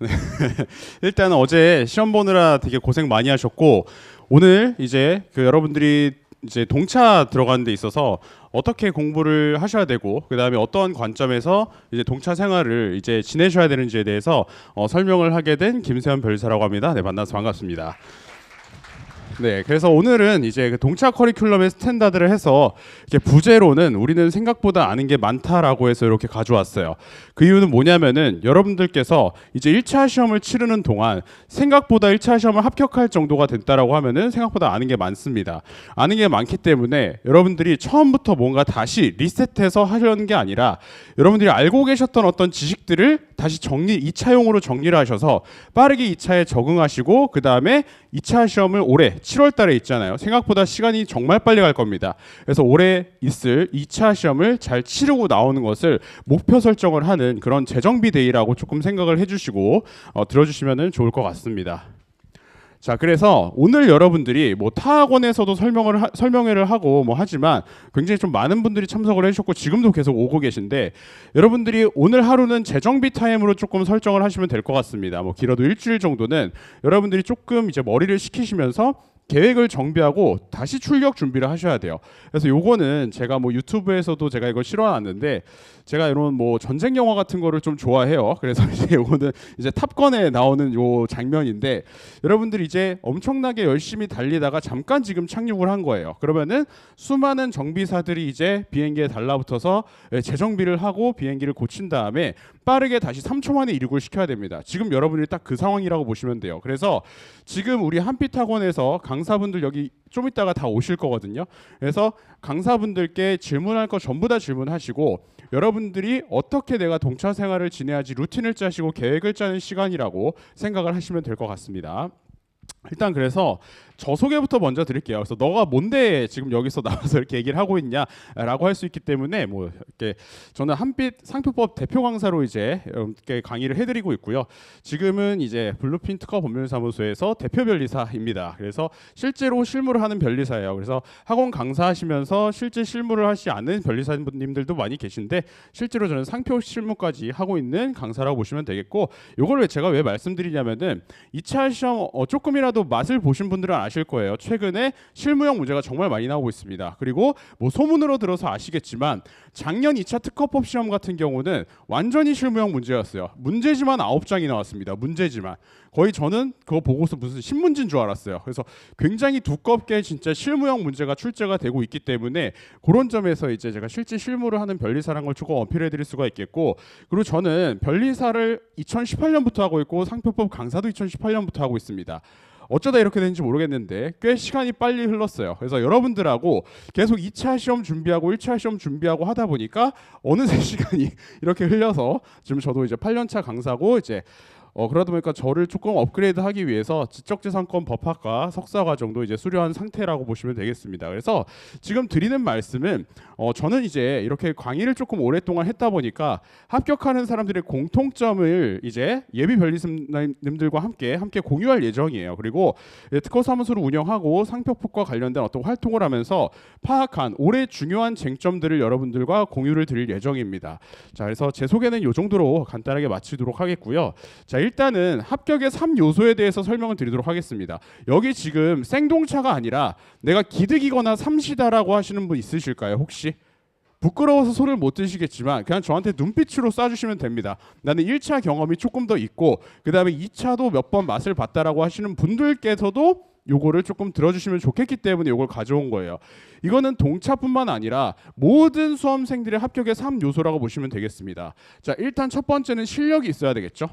네. 일단 어제 시험 보느라 되게 고생 많이 하셨고 오늘 이제 여러분들이 이제 동차 들어가는 데 있어서 어떻게 공부를 하셔야 되고 그다음에 어떤 관점에서 이제 동차 생활을 이제 지내셔야 되는지에 대해서 설명을 하게 된 김세현 별사라고 합니다. 네, 만나서 반갑습니다. 네, 그래서 오늘은 이제 그 동차 커리큘럼의 스탠다드를 해서 이렇게 부제로는 우리는 생각보다 아는 게 많다라고 해서 이렇게 가져왔어요. 그 이유는 뭐냐면은 여러분들께서 이제 1차 시험을 치르는 동안 생각보다 1차 시험을 합격할 정도가 됐다라고 하면은 생각보다 아는 게 많습니다. 아는 게 많기 때문에 여러분들이 처음부터 뭔가 다시 리셋해서 하려는 게 아니라 여러분들이 알고 계셨던 어떤 지식들을 다시 2차용으로 정리를 하셔서 빠르게 2차에 적응하시고 그다음에 2차 시험을 올해 7월 달에 있잖아요. 생각보다 시간이 정말 빨리 갈 겁니다. 그래서 올해 있을 2차 시험을 잘 치르고 나오는 것을 목표 설정을 하는 그런 재정비 데이라고 조금 생각을 해주시고 들어주시면 좋을 것 같습니다. 자, 그래서 오늘 여러분들이 뭐 타학원에서도 설명회를 하고 뭐 하지만 굉장히 좀 많은 분들이 참석을 해주셨고 지금도 계속 오고 계신데 여러분들이 오늘 하루는 재정비 타임으로 조금 설정을 하시면 될 것 같습니다. 뭐 길어도 일주일 정도는 여러분들이 조금 이제 머리를 식히시면서 계획을 정비하고 다시 출격 준비를 하셔야 돼요. 그래서 요거는 제가 뭐 유튜브에서도 제가 이걸 실어놨는데 제가 이런 뭐 전쟁 영화 같은 거를 좀 좋아해요. 그래서 이제 요거는 이제 탑건에 나오는 요 장면인데 여러분들이 이제 엄청나게 열심히 달리다가 잠깐 지금 착륙을 한 거예요. 그러면은 수많은 정비사들이 이제 비행기에 달라붙어서 재정비를 하고 비행기를 고친 다음에 빠르게 다시 3초 만에 이륙을 시켜야 됩니다. 지금 여러분들이 딱 그 상황이라고 보시면 돼요. 그래서 지금 우리 한빛학원에서 강사분들 여기 좀 이따가 다 오실 거거든요. 그래서 강사분들께 질문할 거 전부 다 질문하시고 여러분들이 어떻게 내가 동차 생활을 지내야지 루틴을 짜시고 계획을 짜는 시간이라고 생각을 하시면 될 것 같습니다. 일단 그래서 저 소개부터 먼저 드릴게요. 그래서 너가 뭔데 지금 여기서 나와서 이렇게 얘기를 하고 있냐라고 할 수 있기 때문에 뭐 이렇게 저는 한빛 상표법 대표 강사로 이제 이렇게 강의를 해드리고 있고요. 지금은 이제 블루핀 특허 법률사무소에서 대표 변리사입니다. 그래서 실제로 실무를 하는 변리사예요. 그래서 학원 강사하시면서 실제 실무를 하시지 않는 변리사님들도 많이 계신데 실제로 저는 상표 실무까지 하고 있는 강사라고 보시면 되겠고 요걸 제가 왜 말씀드리냐면은 2차 시험 조금이라도 맛을 보신 분들은 아실 거예요. 최근에 실무형 문제가 정말 많이 나오고 있습니다. 그리고 뭐 소문으로 들어서 아시겠지만 작년 2차 특허법 시험 같은 경우는 완전히 실무형 문제였어요. 문제지만 9장이 나왔습니다. 문제지만 거의 저는 그거 보고서 무슨 신문지인 줄 알았어요. 그래서 굉장히 두껍게 진짜 실무형 문제가 출제가 되고 있기 때문에 그런 점에서 이제 제가 실제 실무를 하는 변리사라는 걸 조금 어필해 드릴 수가 있겠고 그리고 저는 변리사를 2018년부터 하고 있고 상표법 강사도 2018년부터 하고 있습니다. 어쩌다 이렇게 된지 모르겠는데 꽤 시간이 빨리 흘렀어요. 그래서 여러분들하고 계속 2차 시험 준비하고 1차 시험 준비하고 하다 보니까 어느새 시간이 이렇게 흘려서 지금 저도 이제 8년차 강사고 이제 그러다 보니까 저를 조금 업그레이드하기 위해서 지적재산권 법학과 석사 과정도 이제 수료한 상태라고 보시면 되겠습니다. 그래서 지금 드리는 말씀은 저는 이제 이렇게 강의를 조금 오랫동안 했다 보니까 합격하는 사람들의 공통점을 이제 예비 변리사님들과 함께 공유할 예정이에요. 그리고 특허 사무소를 운영하고 상표법과 관련된 어떤 활동을 하면서 파악한 올해 중요한 쟁점들을 여러분들과 공유를 드릴 예정입니다. 자, 그래서 제 소개는 이 정도로 간단하게 마치도록 하겠고요. 자, 일단은 합격의 3요소에 대해서 설명을 드리도록 하겠습니다. 여기 지금 생동차가 아니라 내가 기득이거나 삼시다라고 하시는 분 있으실까요? 혹시? 부끄러워서 손을 못 드시겠지만 그냥 저한테 눈빛으로 쏴주시면 됩니다. 나는 1차 경험이 조금 더 있고 그 다음에 2차도 몇 번 맛을 봤다라고 하시는 분들께서도 요거를 조금 들어주시면 좋겠기 때문에 요걸 가져온 거예요. 이거는 동차뿐만 아니라 모든 수험생들의 합격의 3요소라고 보시면 되겠습니다. 자, 일단 첫 번째는 실력이 있어야 되겠죠.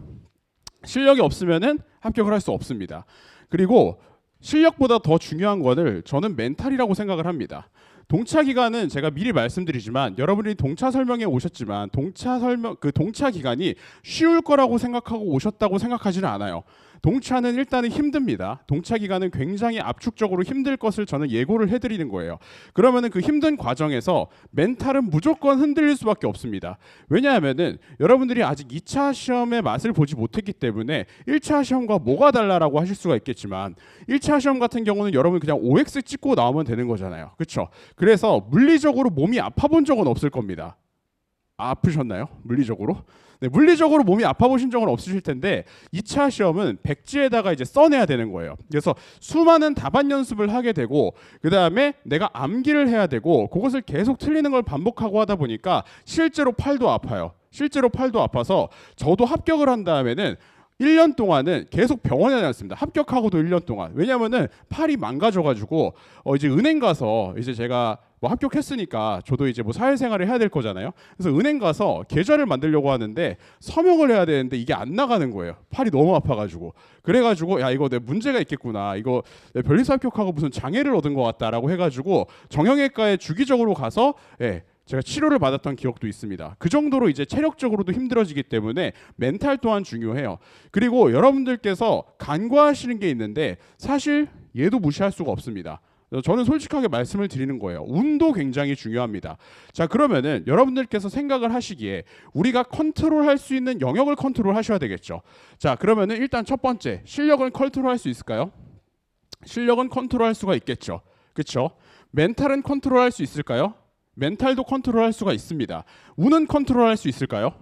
실력이 없으면은 합격을 할 수 없습니다. 그리고 실력보다 더 중요한 거를 저는 멘탈이라고 생각을 합니다. 동차 기간은 제가 미리 말씀드리지만 여러분이 동차 설명에 오셨지만 동차 기간이 쉬울 거라고 생각하고 오셨다고 생각하지는 않아요. 동차는 일단은 힘듭니다. 동차 기간은 굉장히 압축적으로 힘들 것을 저는 예고를 해드리는 거예요. 그러면은 그 힘든 과정에서 멘탈은 무조건 흔들릴 수밖에 없습니다. 왜냐하면은 여러분들이 아직 2차 시험의 맛을 보지 못했기 때문에 1차 시험과 뭐가 달라라고 하실 수가 있겠지만 1차 시험 같은 경우는 여러분 그냥 OX 찍고 나오면 되는 거잖아요. 그렇죠? 그래서 물리적으로 몸이 아파 본 적은 없을 겁니다. 아프셨나요? 물리적으로? 네, 물리적으로 몸이 아파 보신 적은 없으실 텐데 2차 시험은 백지에다가 이제 써내야 되는 거예요. 그래서 수많은 답안 연습을 하게 되고 그 다음에 내가 암기를 해야 되고 그것을 계속 틀리는 걸 반복하고 하다 보니까 실제로 팔도 아파요. 실제로 팔도 아파서 저도 합격을 한 다음에는 1년 동안은 계속 병원에 다녔습니다. 합격하고도 1년 동안. 왜냐면은 팔이 망가져가지고 이제 은행 가서 이제 제가 뭐 합격했으니까 저도 이제 뭐 사회생활을 해야 될 거잖아요. 그래서 은행 가서 계좌를 만들려고 하는데 서명을 해야 되는데 이게 안 나가는 거예요. 팔이 너무 아파가지고. 그래가지고 야 이거 내 문제가 있겠구나. 이거 내 변리사 합격하고 무슨 장애를 얻은 것 같다라고 해가지고 정형외과에 주기적으로 가서 제가 치료를 받았던 기억도 있습니다. 그 정도로 이제 체력적으로도 힘들어지기 때문에 멘탈 또한 중요해요. 그리고 여러분들께서 간과하시는 게 있는데 사실 얘도 무시할 수가 없습니다. 저는 솔직하게 말씀을 드리는 거예요. 운도 굉장히 중요합니다. 자, 그러면은 여러분들께서 생각을 하시기에 우리가 컨트롤할 수 있는 영역을 컨트롤 하셔야 되겠죠. 자, 그러면은 일단 첫 번째, 실력을 컨트롤할 수 있을까요? 실력은 컨트롤할 수가 있겠죠. 그렇죠? 멘탈은 컨트롤할 수 있을까요? 멘탈도 컨트롤할 수가 있습니다. 운은 컨트롤할 수 있을까요?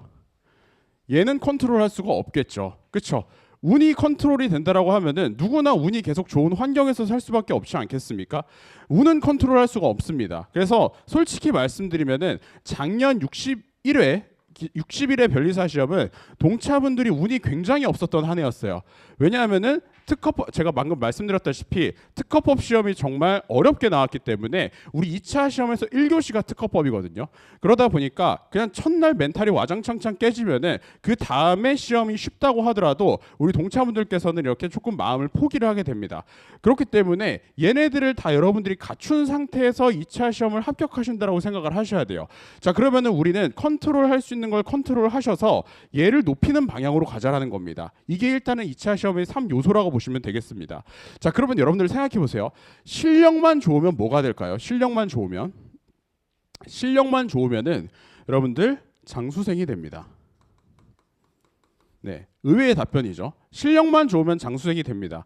얘는 컨트롤할 수가 없겠죠. 그렇죠? 운이 컨트롤이 된다라고 하면은 누구나 운이 계속 좋은 환경에서 살 수밖에 없지 않겠습니까? 운은 컨트롤할 수가 없습니다. 그래서 솔직히 말씀드리면은 작년 60일의 변리사 시험은 동차분들이 운이 굉장히 없었던 한 해였어요. 왜냐하면은 제가 방금 말씀드렸다시피 특허법 시험이 정말 어렵게 나왔기 때문에 우리 2차 시험에서 1교시가 특허법이거든요. 그러다 보니까 그냥 첫날 멘탈이 와장창창 깨지면은 그 다음에 시험이 쉽다고 하더라도 우리 동차분들께서는 이렇게 조금 마음을 포기를 하게 됩니다. 그렇기 때문에 얘네들을 다 여러분들이 갖춘 상태에서 2차 시험을 합격하신다라고 생각을 하셔야 돼요. 자, 그러면은 우리는 컨트롤할 수 있는 걸 컨트롤하셔서 얘를 높이는 방향으로 가자라는 겁니다. 이게 일단은 2차 시험의 3요소라고 보시면 되겠습니다. 자, 그러면 여러분들 생각해 보세요. 실력만 좋으면 뭐가 될까요? 실력만 좋으면은 여러분들 장수생이 됩니다. 네, 의외의 답변이죠. 실력만 좋으면 장수생이 됩니다.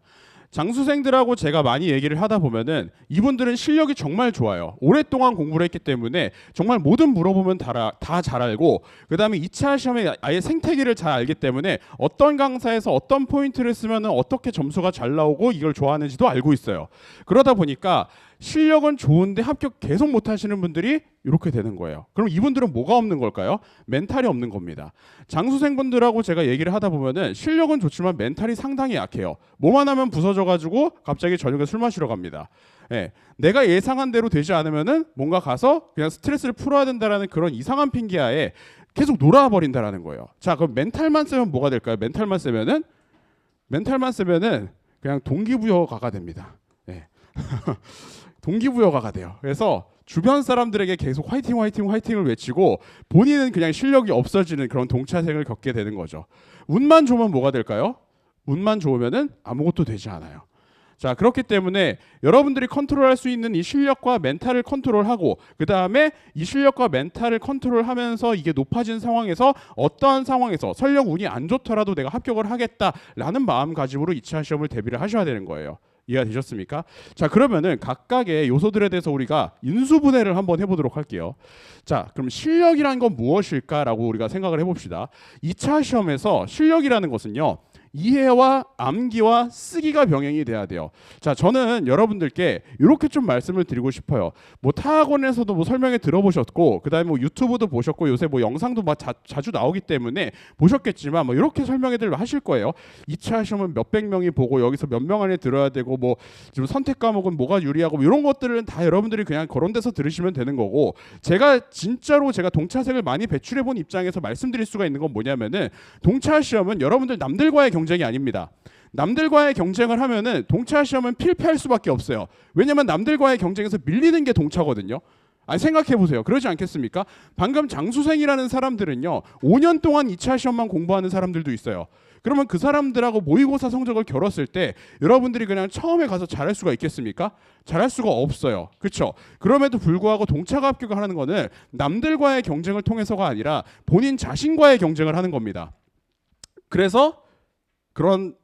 장수생들하고 제가 많이 얘기를 하다 보면은 이분들은 실력이 정말 좋아요. 오랫동안 공부를 했기 때문에 정말 뭐든 물어보면 다 잘 알고 그 다음에 2차 시험에 아예 생태계를 잘 알기 때문에 어떤 강사에서 어떤 포인트를 쓰면은 어떻게 점수가 잘 나오고 이걸 좋아하는지도 알고 있어요. 그러다 보니까 실력은 좋은데 합격 계속 못하시는 분들이 이렇게 되는 거예요. 그럼 이분들은 뭐가 없는 걸까요? 멘탈이 없는 겁니다. 장수생분들하고 제가 얘기를 하다 보면은 실력은 좋지만 멘탈이 상당히 약해요. 뭐만 하면 부서져가지고 갑자기 저녁에 술 마시러 갑니다. 내가 예상한 대로 되지 않으면은 뭔가 가서 그냥 스트레스를 풀어야 된다라는 그런 이상한 핑계하에 계속 놀아버린다라는 거예요. 자, 그럼 멘탈만 쓰면 뭐가 될까요? 멘탈만 쓰면은 그냥 동기부여가가 됩니다. 동기부여가가 돼요. 그래서 주변 사람들에게 계속 화이팅을 외치고 본인은 그냥 실력이 없어지는 그런 동차생을 겪게 되는 거죠. 운만 좋으면 뭐가 될까요? 운만 좋으면은 아무것도 되지 않아요. 자, 그렇기 때문에 여러분들이 컨트롤할 수 있는 이 실력과 멘탈을 컨트롤하고 그 다음에 이 실력과 멘탈을 컨트롤하면서 이게 높아진 상황에서 어떠한 상황에서 설령 운이 안 좋더라도 내가 합격을 하겠다라는 마음가짐으로 2차 시험을 대비를 하셔야 되는 거예요. 이해가 되셨습니까? 자, 그러면은 각각의 요소들에 대해서 우리가 인수분해를 한번 해보도록 할게요. 자, 그럼 실력이란 건 무엇일까라고 우리가 생각을 해봅시다. 2차 시험에서 실력이라는 것은요, 이해와 암기와 쓰기가 병행이 돼야 돼요. 자, 저는 여러분들께 이렇게 좀 말씀을 드리고 싶어요. 뭐 타학원에서도 뭐 설명회 들어보셨고, 그다음에 뭐 유튜브도 보셨고, 요새 뭐 영상도 막 자주 나오기 때문에 보셨겠지만, 뭐 이렇게 설명회들 하실 거예요. 2차 시험은 몇백 명이 보고 여기서 몇 명 안에 들어야 되고, 뭐 지금 선택 과목은 뭐가 유리하고, 뭐 이런 것들은 다 여러분들이 그냥 그런 데서 들으시면 되는 거고, 제가 진짜로 제가 동차생을 많이 배출해 본 입장에서 말씀드릴 수가 있는 건 뭐냐면은, 동차 시험은 여러분들 남들과의 경쟁이 아닙니다. 남들과의 경쟁을 하면은 동차 시험은 필패할 수밖에 없어요. 왜냐면 남들과의 경쟁에서 밀리는 게 동차거든요. 아니, 생각해 보세요. 그러지 않겠습니까? 방금 장수생이라는 사람들은요, 5년 동안 2차 시험만 공부하는 사람들도 있어요. 그러면 그 사람들하고 모의고사 성적을 겨뤘을 때 여러분들이 그냥 처음에 가서 잘할 수가 있겠습니까? 잘할 수가 없어요. 그렇죠? 그럼에도 불구하고 동차가 합격을 하는 거는 남들과의 경쟁을 통해서가 아니라 본인 자신과의 경쟁을 하는 겁니다. 그래서 그런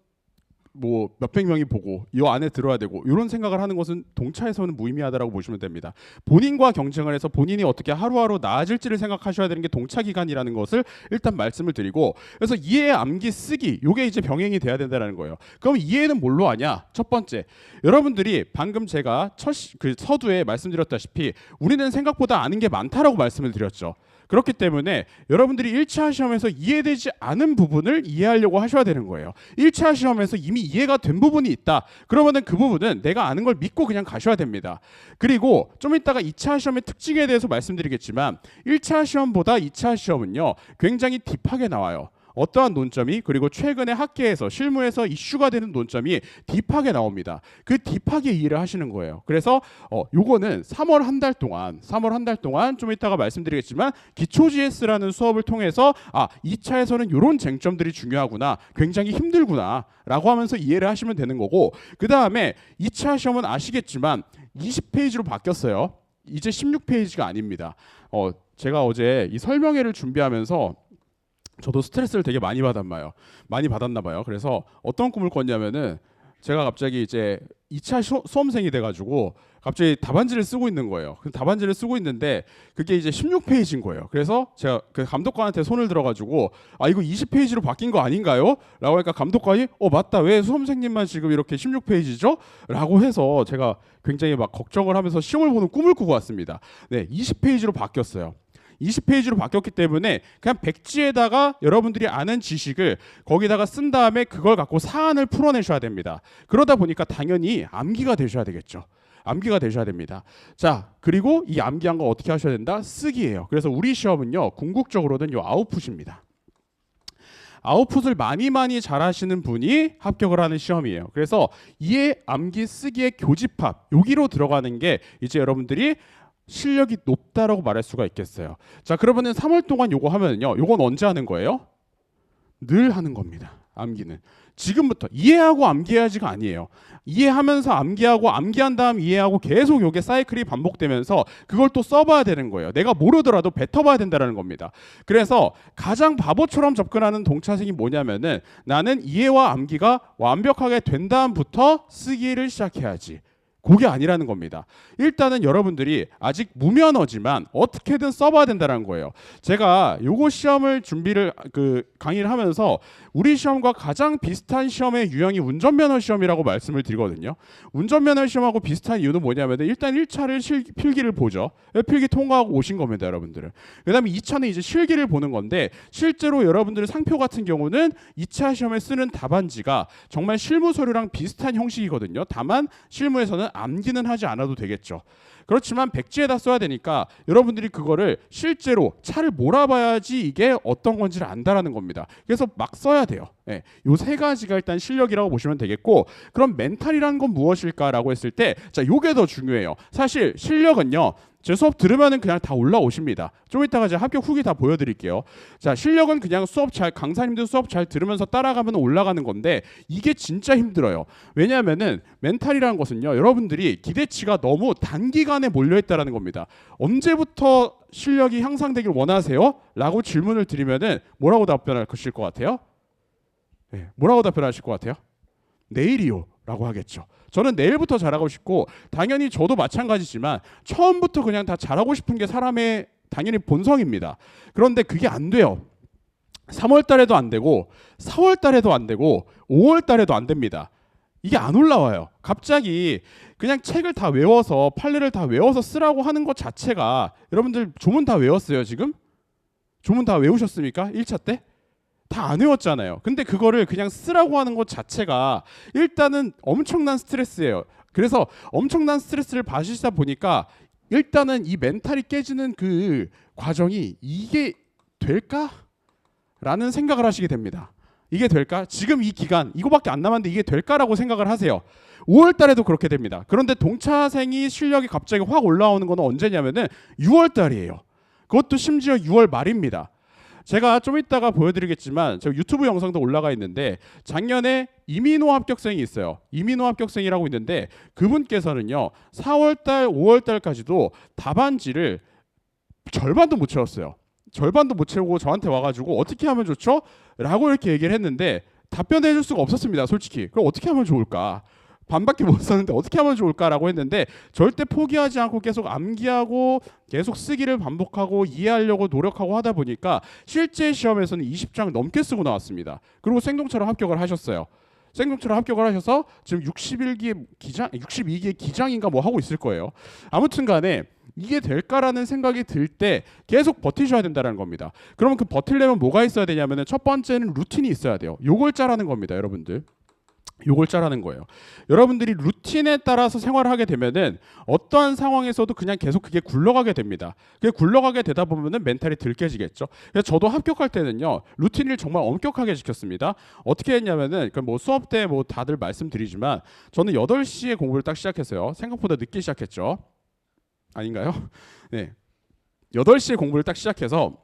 뭐 몇백 명이 보고 이 안에 들어야 되고 이런 생각을 하는 것은 동차에서는 무의미하다라고 보시면 됩니다. 본인과 경쟁을 해서 본인이 어떻게 하루하루 나아질지를 생각하셔야 되는 게 동차 기간이라는 것을 일단 말씀을 드리고, 그래서 이해, 암기, 쓰기 요게 이제 병행이 돼야 된다는 거예요. 그럼 이해는 뭘로 하냐? 첫 번째, 여러분들이 방금 제가 그 서두에 말씀드렸다시피 우리는 생각보다 아는 게 많다라고 말씀을 드렸죠. 그렇기 때문에 여러분들이 1차 시험에서 이해되지 않은 부분을 이해하려고 하셔야 되는 거예요. 1차 시험에서 이미 이해가 된 부분이 있다. 그러면은 그 부분은 내가 아는 걸 믿고 그냥 가셔야 됩니다. 그리고 좀 이따가 2차 시험의 특징에 대해서 말씀드리겠지만 1차 시험보다 2차 시험은요, 굉장히 딥하게 나와요. 어떠한 논점이, 그리고 최근에 학계에서 실무에서 이슈가 되는 논점이 딥하게 나옵니다. 그 딥하게 이해를 하시는 거예요. 그래서 요거는 3월 한 달 동안 좀 이따가 말씀드리겠지만 기초 GS라는 수업을 통해서 2차에서는 이런 쟁점들이 중요하구나, 굉장히 힘들구나 라고 하면서 이해를 하시면 되는 거고, 그 다음에 2차 시험은 아시겠지만 20페이지로 바뀌었어요. 이제 16페이지가 아닙니다. 제가 어제 이 설명회를 준비하면서 저도 스트레스를 되게 많이 받았나 봐요. 그래서 어떤 꿈을 꿨냐면은 제가 갑자기 이제 2차 수험생이 돼가지고 갑자기 답안지를 쓰고 있는 거예요. 그 답안지를 쓰고 있는데 그게 이제 16페이지인 거예요. 그래서 제가 그 감독관한테 손을 들어가지고 이거 20페이지로 바뀐 거 아닌가요? 라고 하니까 감독관이 맞다, 왜 수험생님만 지금 이렇게 16페이지죠? 라고 해서 제가 굉장히 막 걱정을 하면서 시험을 보는 꿈을 꾸고 왔습니다. 네, 20페이지로 바뀌었어요. 20페이지로 바뀌었기 때문에 그냥 백지에다가 여러분들이 아는 지식을 거기다가 쓴 다음에 그걸 갖고 사안을 풀어내셔야 됩니다. 그러다 보니까 당연히 암기가 되셔야 되겠죠. 암기가 되셔야 됩니다. 자, 그리고 이 암기한 거 어떻게 하셔야 된다? 쓰기예요. 그래서 우리 시험은요, 궁극적으로는 요 아웃풋입니다. 아웃풋을 많이 잘하시는 분이 합격을 하는 시험이에요. 그래서 이해, 암기, 쓰기의 교집합, 여기로 들어가는 게 이제 여러분들이 실력이 높다라고 말할 수가 있겠어요. 자, 그러면은 3월 동안 요거 하면은요, 요건 언제 하는 거예요? 늘 하는 겁니다. 암기는 지금부터 이해하고 암기해야지가 아니에요. 이해하면서 암기하고, 암기한 다음 이해하고, 계속 요게 사이클이 반복되면서 그걸 또 써봐야 되는 거예요. 내가 모르더라도 뱉어봐야 된다는 겁니다. 그래서 가장 바보처럼 접근하는 동차생이 뭐냐면은, 나는 이해와 암기가 완벽하게 된 다음부터 쓰기를 시작해야지. 그게 아니라는 겁니다. 일단은 여러분들이 아직 무면허지만 어떻게든 써봐야 된다는 거예요. 제가 요거 시험을 강의를 하면서 우리 시험과 가장 비슷한 시험의 유형이 운전면허 시험이라고 말씀을 드리거든요. 운전면허 시험하고 비슷한 이유는 뭐냐면 일단 1차를 필기를 보죠. 필기 통과하고 오신 겁니다, 여러분들은. 그 다음에 2차는 이제 실기를 보는 건데, 실제로 여러분들의 상표 같은 경우는 2차 시험에 쓰는 답안지가 정말 실무 서류랑 비슷한 형식이거든요. 다만 실무에서는 암기는 하지 않아도 되겠죠. 그렇지만 백지에다 써야 되니까 여러분들이 그거를 실제로 차를 몰아봐야지 이게 어떤 건지를 안다라는 겁니다. 그래서 막 써야 돼요. 네, 요 세 가지가 일단 실력이라고 보시면 되겠고, 그럼 멘탈이라는 건 무엇일까라고 했을 때, 자, 요게 더 중요해요. 사실 실력은요, 제 수업 들으면은 그냥 다 올라오십니다. 좀 이따가 제가 합격 후기 다 보여드릴게요. 자, 실력은 그냥 강사님들 수업 잘 들으면서 따라가면 올라가는 건데, 이게 진짜 힘들어요. 왜냐하면은 멘탈이라는 것은요, 여러분들이 기대치가 너무 단기간에 몰려있다라는 겁니다. 언제부터 실력이 향상되길 원하세요? 라고 질문을 드리면은 뭐라고 답변하실 것 같아요? 네, 뭐라고 답변하실 것 같아요? 내일이요 라고 하겠죠. 저는 내일부터 잘하고 싶고, 당연히 저도 마찬가지지만 처음부터 그냥 다 잘하고 싶은 게 사람의 당연히 본성입니다. 그런데 그게 안 돼요. 3월 달에도 안 되고 4월 달에도 안 되고 5월 달에도 안 됩니다. 이게 안 올라와요. 갑자기 그냥 책을 다 외워서, 판례를 다 외워서 쓰라고 하는 것 자체가, 여러분들 조문 다 외웠어요 지금? 조문 다 외우셨습니까? 1차 때? 다 안 외웠잖아요. 근데 그거를 그냥 쓰라고 하는 것 자체가 일단은 엄청난 스트레스예요. 그래서 엄청난 스트레스를 받으시다 보니까 일단은 이 멘탈이 깨지는 그 과정이, 이게 될까? 라는 생각을 하시게 됩니다. 이게 될까? 지금 이 기간 이거밖에 안 남았는데 이게 될까라고 생각을 하세요. 5월 달에도 그렇게 됩니다. 그런데 동차생이 실력이 갑자기 확 올라오는 건 언제냐면은 6월 달이에요. 그것도 심지어 6월 말입니다. 제가 좀 이따가 보여드리겠지만, 저 유튜브 영상도 올라가 있는데, 작년에 이민호 합격생이 있어요. 이민호 합격생이라고 있는데, 그분께서는요 4월달 5월달까지도 답안지를 절반도 못 채웠어요. 절반도 못 채우고 저한테 와가지고 어떻게 하면 좋죠? 라고 이렇게 얘기를 했는데, 답변해 줄 수가 없었습니다. 솔직히. 그럼 어떻게 하면 좋을까? 반밖에 못 썼는데 어떻게 하면 좋을까라고 했는데 절대 포기하지 않고 계속 암기하고 계속 쓰기를 반복하고 이해하려고 노력하고 하다 보니까 실제 시험에서는 20장 넘게 쓰고 나왔습니다. 그리고 생동처럼 합격을 하셨어요. 생동처럼 합격을 하셔서 지금 61기 기장, 62기 기장인가 뭐 하고 있을 거예요. 아무튼 간에 이게 될까라는 생각이 들 때 계속 버티셔야 된다는 겁니다. 그러면 그 버틸려면 뭐가 있어야 되냐면은 첫 번째는 루틴이 있어야 돼요. 요걸 짜라는 겁니다, 여러분들. 요걸 짜라는 거예요. 여러분들이 루틴에 따라서 생활을 하게 되면은 어떠한 상황에서도 그냥 계속 그게 굴러가게 됩니다. 그게 굴러가게 되다 보면은 멘탈이 들깨지겠죠. 그래서 저도 합격할 때는요 루틴을 정말 엄격하게 지켰습니다. 어떻게 했냐면은 뭐 수업 때 뭐 다들 말씀드리지만 저는 8시에 공부를 딱 시작했어요. 생각보다 늦게 시작했죠. 아닌가요? 네. 8시에 공부를 딱 시작해서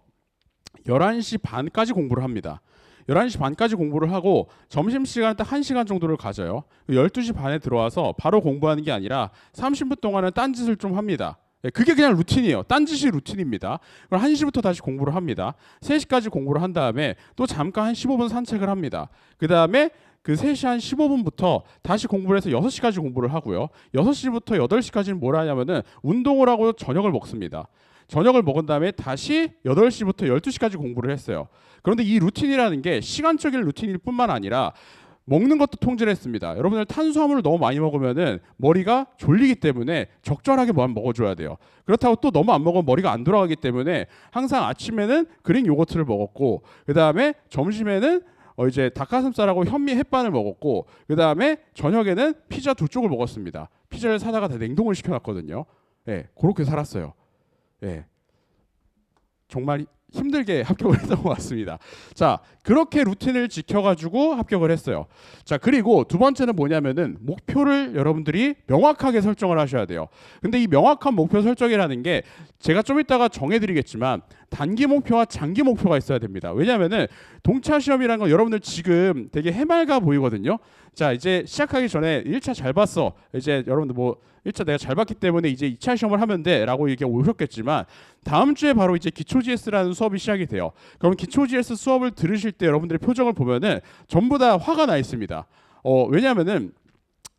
11시 반까지 공부를 합니다. 11시 반까지 공부를 하고 점심시간 딱 1시간 정도를 가져요. 12시 반에 들어와서 바로 공부하는 게 아니라 30분 동안은 딴짓을 좀 합니다. 그게 그냥 루틴이에요. 딴짓이 루틴입니다. 그럼 1시부터 다시 공부를 합니다. 3시까지 공부를 한 다음에 또 잠깐 한 15분 산책을 합니다. 그 다음에 그 3시 한 15분부터 다시 공부를 해서 6시까지 공부를 하고요. 6시부터 8시까지는 뭘 하냐면은 운동을 하고 저녁을 먹습니다. 저녁을 먹은 다음에 다시 8시부터 12시까지 공부를 했어요. 그런데 이 루틴이라는 게 시간적인 루틴일 뿐만 아니라 먹는 것도 통제를 했습니다. 여러분들 탄수화물을 너무 많이 먹으면은 머리가 졸리기 때문에 적절하게만 먹어줘야 돼요. 그렇다고 또 너무 안 먹으면 머리가 안 돌아가기 때문에 항상 아침에는 그릭 요거트를 먹었고 그 다음에 점심에는 이제 닭가슴살하고 현미 햇반을 먹었고 그 다음에 저녁에는 피자 2쪽을 먹었습니다. 피자를 사다가 다 냉동을 시켜놨거든요. 예, 그렇게 살았어요. 예, 정말 힘들게 합격을 했던 것 같습니다. 자, 그렇게 루틴을 지켜가지고 합격을 했어요. 자, 그리고 두 번째는 뭐냐면은 목표를 여러분들이 명확하게 설정을 하셔야 돼요. 근데 이 명확한 목표 설정이라는 게 제가 좀 이따가 정해드리겠지만 단기 목표와 장기 목표가 있어야 됩니다. 왜냐하면은 동차 시험이라는 건 여러분들 지금 되게 해맑아 보이거든요. 자, 이제 시작하기 전에 1차 잘 봤어. 이제 여러분들 뭐 1차 내가 잘 봤기 때문에 이제 2차 시험을 하면 돼 라고 이렇게 오셨겠지만 다음 주에 바로 이제 기초 GS라는 수업이 시작이 돼요. 그럼 기초 GS 수업을 들으실 때 여러분들의 표정을 보면은 전부 다 화가 나 있습니다. 왜냐하면은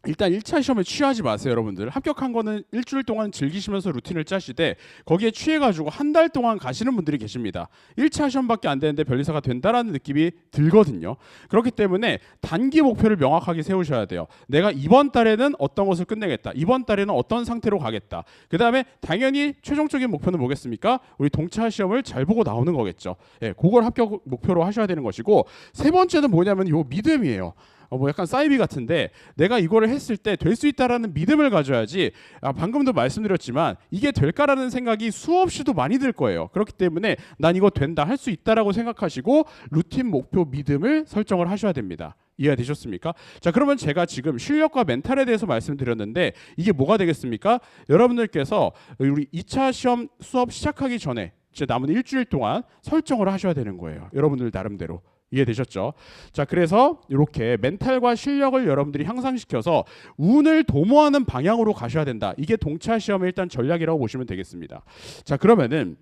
일단 1차 시험에 취하지 마세요, 여러분들. 합격한 거는 일주일 동안 즐기시면서 루틴을 짜시되 거기에 취해가지고 한 달 동안 가시는 분들이 계십니다. 1차 시험밖에 안 되는데 변리사가 된다라는 느낌이 들거든요. 그렇기 때문에 단기 목표를 명확하게 세우셔야 돼요. 내가 이번 달에는 어떤 것을 끝내겠다. 이번 달에는 어떤 상태로 가겠다. 그 다음에 당연히 최종적인 목표는 뭐겠습니까? 우리 동차 시험을 잘 보고 나오는 거겠죠. 예, 그걸 합격 목표로 하셔야 되는 것이고 세 번째는 뭐냐면 요 믿음이에요. 뭐 약간 사이비 같은데 내가 이거를 했을 때 될 수 있다라는 믿음을 가져야지. 방금도 말씀드렸지만 이게 될까라는 생각이 수없이도 많이 들 거예요. 그렇기 때문에 난 이거 된다, 할 수 있다라고 생각하시고 루틴, 목표, 믿음을 설정을 하셔야 됩니다. 이해되셨습니까? 자, 그러면 제가 지금 실력과 멘탈에 대해서 말씀드렸는데 이게 뭐가 되겠습니까? 여러분들께서 우리 2차 시험 수업 시작하기 전에 이제 남은 일주일 동안 설정을 하셔야 되는 거예요. 여러분들 나름대로. 이해되셨죠? 자, 그래서 이렇게 멘탈과 실력을 여러분들이 향상시켜서 운을 도모하는 방향으로 가셔야 된다. 이게 동차 시험의 일단 전략이라고 보시면 되겠습니다. 자, 그러면은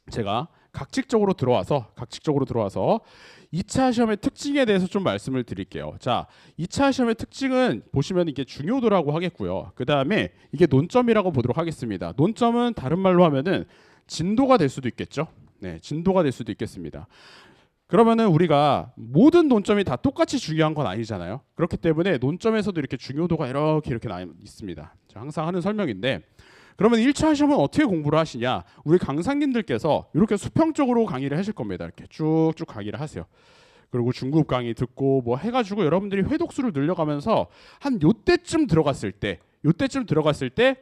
제가 각직적으로 들어와서 2차 시험의 특징에 대해서 좀 말씀을 드릴게요. 자, 2차 시험의 특징은 보시면 이게 중요도라고 하겠고요. 그 다음에 이게 논점이라고 보도록 하겠습니다. 논점은 다른 말로 하면은 진도가 될 수도 있겠죠. 네, 진도가 될 수도 있겠습니다. 그러면은 우리가 모든 논점이 다 똑같이 중요한 건 아니잖아요. 그렇기 때문에 논점에서도 이렇게 중요도가 이렇게 있습니다. 항상 하는 설명인데 그러면 1차 시험은 어떻게 공부를 하시냐? 우리 강사님들께서 이렇게 수평적으로 강의를 하실 겁니다. 이렇게 쭉쭉 강의를 하세요. 그리고 중급 강의 듣고 뭐 해가지고 여러분들이 회독수를 늘려가면서 한 요때쯤 들어갔을 때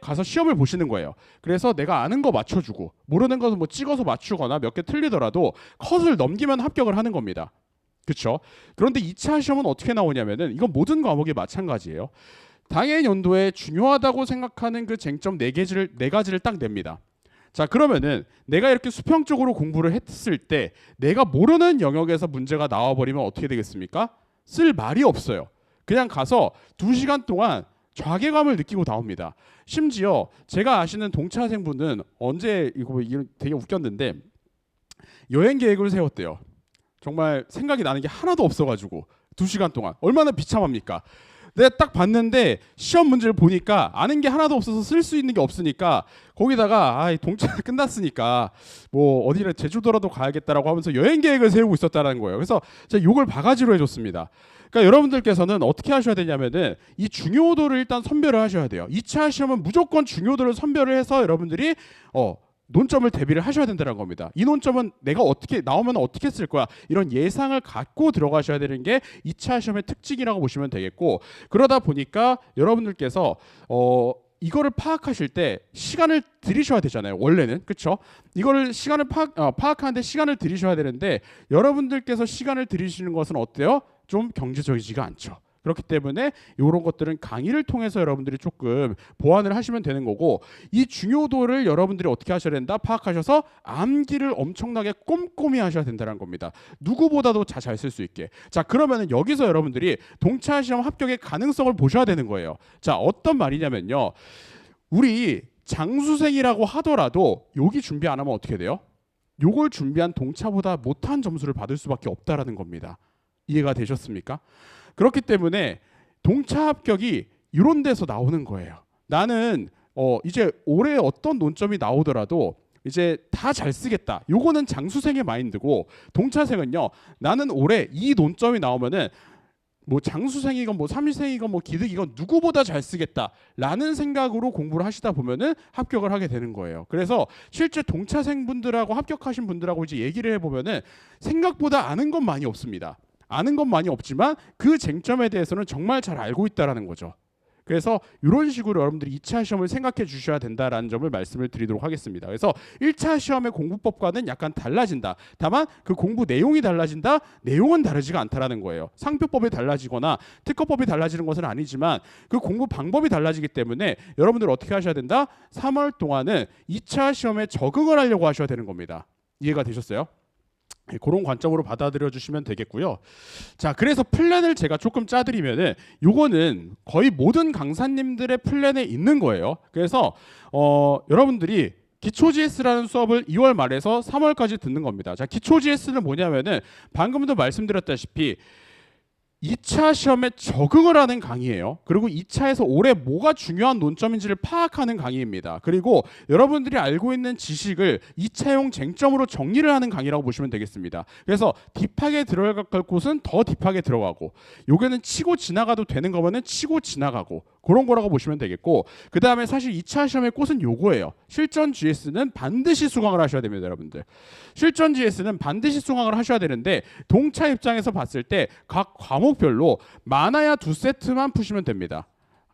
가서 시험을 보시는 거예요. 그래서 내가 아는 거 맞춰주고 모르는 것은 뭐 찍어서 맞추거나 몇 개 틀리더라도 컷을 넘기면 합격을 하는 겁니다. 그렇죠? 그런데 2차 시험은 어떻게 나오냐면은 이건 모든 과목이 마찬가지예요. 당해 연도에 중요하다고 생각하는 그 쟁점 네 가지를 딱 냅니다. 자, 그러면은 내가 이렇게 수평적으로 공부를 했을 때 내가 모르는 영역에서 문제가 나와버리면 어떻게 되겠습니까? 쓸 말이 없어요. 그냥 가서 2시간 동안 좌괴감을 느끼고 나옵니다. 심지어 제가 아시는 동차생분은 언제 이거 되게 웃겼는데 여행 계획을 세웠대요. 정말 생각이 나는 게 하나도 없어가지고 2시간 동안 얼마나 비참합니까? 내가 딱 봤는데 시험 문제를 보니까 아는 게 하나도 없어서 쓸 수 있는 게 없으니까 거기다가 동차 끝났으니까 뭐 어디를 제주도라도 가야겠다라고 하면서 여행 계획을 세우고 있었다는 거예요. 그래서 제가 욕을 바가지로 해줬습니다. 그러니까 여러분들께서는 어떻게 하셔야 되냐면은 이 중요도를 일단 선별을 하셔야 돼요. 2차 시험은 무조건 중요도를 선별을 해서 여러분들이 논점을 대비를 하셔야 된다는 겁니다. 이 논점은 내가 어떻게 나오면 어떻게 쓸 거야 이런 예상을 갖고 들어가셔야 되는 게 2차 시험의 특징이라고 보시면 되겠고, 그러다 보니까 여러분들께서 이거를 파악하실 때 시간을 들이셔야 되잖아요. 원래는 그렇죠? 이거를 시간을 파악하는데 시간을 들이셔야 되는데 여러분들께서 시간을 들이시는 것은 어때요? 좀 경제적이지가 않죠. 그렇기 때문에 이런 것들은 강의를 통해서 여러분들이 조금 보완을 하시면 되는 거고, 이 중요도를 여러분들이 어떻게 하셔야 된다? 파악하셔서 암기를 엄청나게 꼼꼼히 하셔야 된다는 겁니다. 누구보다도 잘 쓸 수 있게. 자, 그러면은 여기서 여러분들이 동차 시험 합격의 가능성을 보셔야 되는 거예요. 자, 어떤 말이냐면요. 우리 장수생이라고 하더라도 여기 준비 안 하면 어떻게 돼요? 요걸 준비한 동차보다 못한 점수를 받을 수밖에 없다라는 겁니다. 이해가 되셨습니까? 그렇기 때문에 동차 합격이 이런 데서 나오는 거예요. 나는 이제 올해 어떤 논점이 나오더라도 이제 다 잘 쓰겠다. 요거는 장수생의 마인드고, 동차생은요, 나는 올해 이 논점이 나오면은 뭐 장수생이건 뭐 삼수생이건 뭐 기득이건 누구보다 잘 쓰겠다라는 생각으로 공부를 하시다 보면은 합격을 하게 되는 거예요. 그래서 실제 동차생 분들하고 합격하신 분들하고 이제 얘기를 해보면은 생각보다 아는 건 많이 없습니다. 아는 건 많이 없지만 그 쟁점에 대해서는 정말 잘 알고 있다라는 거죠. 그래서 이런 식으로 여러분들이 2차 시험을 생각해 주셔야 된다라는 점을 말씀을 드리도록 하겠습니다. 그래서 1차 시험의 공부법과는 약간 달라진다. 다만 그 공부 내용이 달라진다. 내용은 다르지가 않다라는 거예요. 상표법이 달라지거나 특허법이 달라지는 것은 아니지만 그 공부 방법이 달라지기 때문에 여러분들 어떻게 하셔야 된다? 3월 동안은 2차 시험에 적응을 하려고 하셔야 되는 겁니다. 이해가 되셨어요? 그런 관점으로 받아들여 주시면 되겠고요. 자, 그래서 플랜을 제가 조금 짜드리면은 요거는 거의 모든 강사님들의 플랜에 있는 거예요. 그래서 여러분들이 기초 GS라는 수업을 2월 말에서 3월까지 듣는 겁니다. 자, 기초 GS는 뭐냐면은 방금도 말씀드렸다시피 2차 시험에 적응을 하는 강의예요. 그리고 2차에서 올해 뭐가 중요한 논점인지를 파악하는 강의입니다. 그리고 여러분들이 알고 있는 지식을 2차용 쟁점으로 정리를 하는 강의라고 보시면 되겠습니다. 그래서 딥하게 들어갈 곳은 더 딥하게 들어가고, 요게는 치고 지나가도 되는 거면은 치고 지나가고, 그런 거라고 보시면 되겠고, 그 다음에 사실 2차 시험의 꽃은 요거예요. 실전 GS는 반드시 수강을 하셔야 됩니다, 여러분들. 실전 GS는 반드시 수강을 하셔야 되는데, 동차 입장에서 봤을 때 각 과목별로 많아야 2세트만 푸시면 됩니다.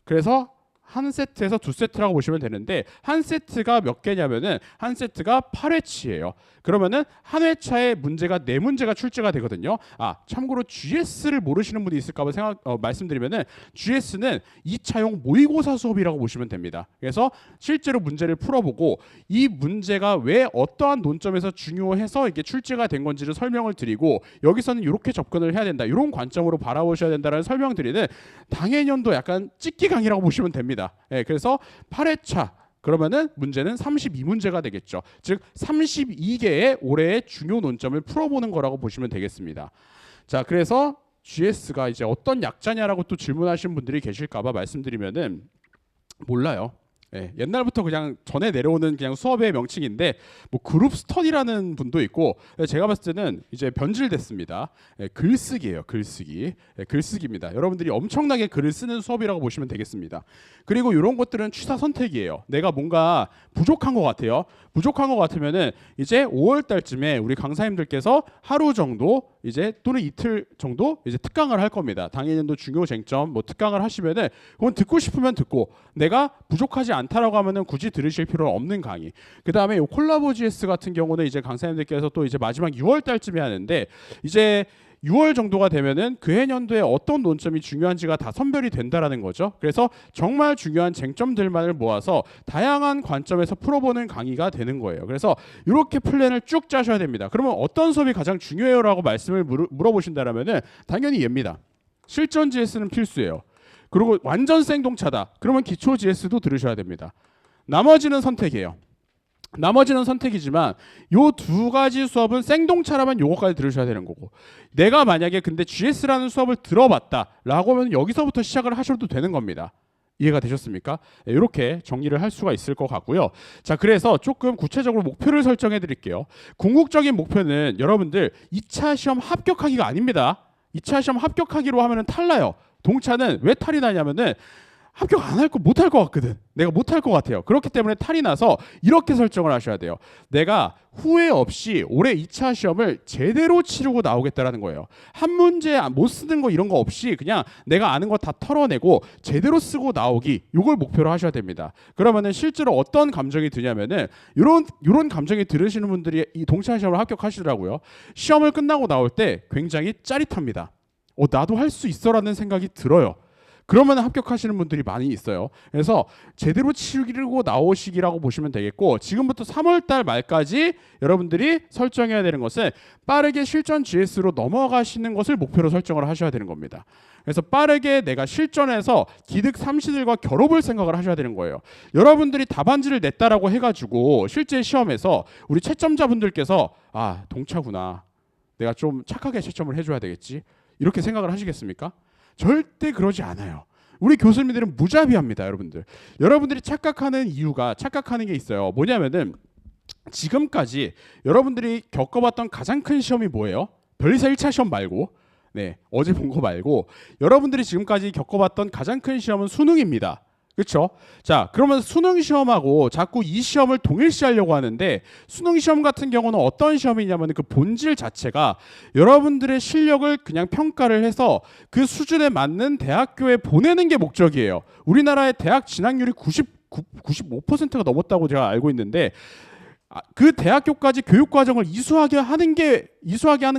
그래서 한 세트에서 2세트라고 보시면 되는데, 한 세트가 몇 개냐면은 한 세트가 8회치예요. 그러면은 한 회차에 문제가 4문제가 출제가 되거든요. 참고로 GS를 모르시는 분이 있을까 봐 말씀드리면은 GS는 2차용 모의고사 수업이라고 보시면 됩니다. 그래서 실제로 문제를 풀어보고 이 문제가 왜 어떠한 논점에서 중요해서 이게 출제가 된 건지를 설명을 드리고, 여기서는 이렇게 접근을 해야 된다, 이런 관점으로 바라보셔야 된다는 설명드리는 당해년도 약간 찍기 강의라고 보시면 됩니다. 그래서 8회차 그러면은 문제는 32문제가 되겠죠. 즉 32개의 올해의 중요 논점을 풀어보는 거라고 보시면 되겠습니다. 자, 그래서 GS가 이제 어떤 약자냐라고 또 질문하시는 분들이 계실까봐 말씀드리면은 몰라요. 옛날부터 그냥 전에 내려오는 그냥 수업의 명칭인데, 뭐 그룹 스터디라는 분도 있고, 제가 봤을 때는 이제 변질됐습니다. 글쓰기예요, 글쓰기. 글쓰기입니다. 여러분들이 엄청나게 글을 쓰는 수업이라고 보시면 되겠습니다. 그리고 이런 것들은 취사 선택이에요. 내가 뭔가 부족한 것 같아요. 부족한 것 같으면은 이제 5월 달쯤에 우리 강사님들께서 하루 정도 이제 또는 이틀 정도 이제 특강을 할 겁니다. 당해년도 중요 쟁점 뭐 특강을 하시면은 그건 듣고 싶으면 듣고, 내가 부족하지 않다라고 하면은 굳이 들으실 필요는 없는 강의. 그 다음에 요 콜라보 GS 같은 경우는 이제 강사님들께서 또 이제 마지막 6월 달쯤에 하는데, 이제 6월 정도가 되면은 그 해년도에 어떤 논점이 중요한지가 다 선별이 된다라는 거죠. 그래서 정말 중요한 쟁점들만을 모아서 다양한 관점에서 풀어보는 강의가 되는 거예요. 그래서 이렇게 플랜을 쭉 짜셔야 됩니다. 그러면 어떤 수업이 가장 중요해요라고 말씀을 물어보신다라면은 당연히 얘입니다. 실전 GS는 필수예요. 그리고 완전 생동차다. 그러면 기초 GS도 들으셔야 됩니다. 나머지는 선택이에요. 나머지는 선택이지만 요 두 가지 수업은 생동차라면 요거까지 들으셔야 되는 거고, 내가 만약에 근데 GS라는 수업을 들어봤다라고 하면 여기서부터 시작을 하셔도 되는 겁니다. 이해가 되셨습니까? 네, 이렇게 정리를 할 수가 있을 것 같고요. 자, 그래서 조금 구체적으로 목표를 설정해 드릴게요. 궁극적인 목표는 여러분들 2차 시험 합격하기가 아닙니다. 2차 시험 합격하기로 하면은 탈나요. 동차는 왜 탈이 나냐면은 합격 안 할 거 못 할 것 같거든. 내가 못 할 것 같아요. 그렇기 때문에 탈이 나서 이렇게 설정을 하셔야 돼요. 내가 후회 없이 올해 2차 시험을 제대로 치르고 나오겠다라는 거예요. 한 문제 못 쓰는 거 이런 거 없이 그냥 내가 아는 거 다 털어내고 제대로 쓰고 나오기, 이걸 목표로 하셔야 됩니다. 그러면은 실제로 어떤 감정이 드냐면은 이런 감정이 들으시는 분들이 이 동차 시험을 합격하시더라고요. 시험을 끝나고 나올 때 굉장히 짜릿합니다. 나도 할 수 있어라는 생각이 들어요. 그러면 합격하시는 분들이 많이 있어요. 그래서 제대로 치르고 나오시기라고 보시면 되겠고, 지금부터 3월 달 말까지 여러분들이 설정해야 되는 것은 빠르게 실전 GS로 넘어가시는 것을 목표로 설정을 하셔야 되는 겁니다. 그래서 빠르게 내가 실전에서 기득 삼시들과 겨뤄볼 생각을 하셔야 되는 거예요. 여러분들이 답안지를 냈다라고 해가지고 실제 시험에서 우리 채점자분들께서 동차구나, 내가 좀 착하게 채점을 해줘야 되겠지, 이렇게 생각을 하시겠습니까? 절대 그러지 않아요. 우리 교수님들은 무자비합니다, 여러분들. 여러분들이 착각하는 게 있어요. 뭐냐면은 지금까지 여러분들이 겪어봤던 가장 큰 시험이 뭐예요? 변리사 1차 시험 말고, 어제 본 거 말고 여러분들이 지금까지 겪어봤던 가장 큰 시험은 수능입니다. 그렇죠? 자, 그러면 수능 시험하고 자꾸 이 시험을 동일시하려고 하는데, 수능 시험 같은 경우는 어떤 시험이냐면 그 본질 자체가 여러분들의 실력을 그냥 평가를 해서 그 수준에 맞는 대학교에 보내는 게 목적이에요. 우리나라의 대학 진학률이 95%가 넘었다고 제가 알고 있는데, 그 대학교까지 교육 과정을 이수하게 하는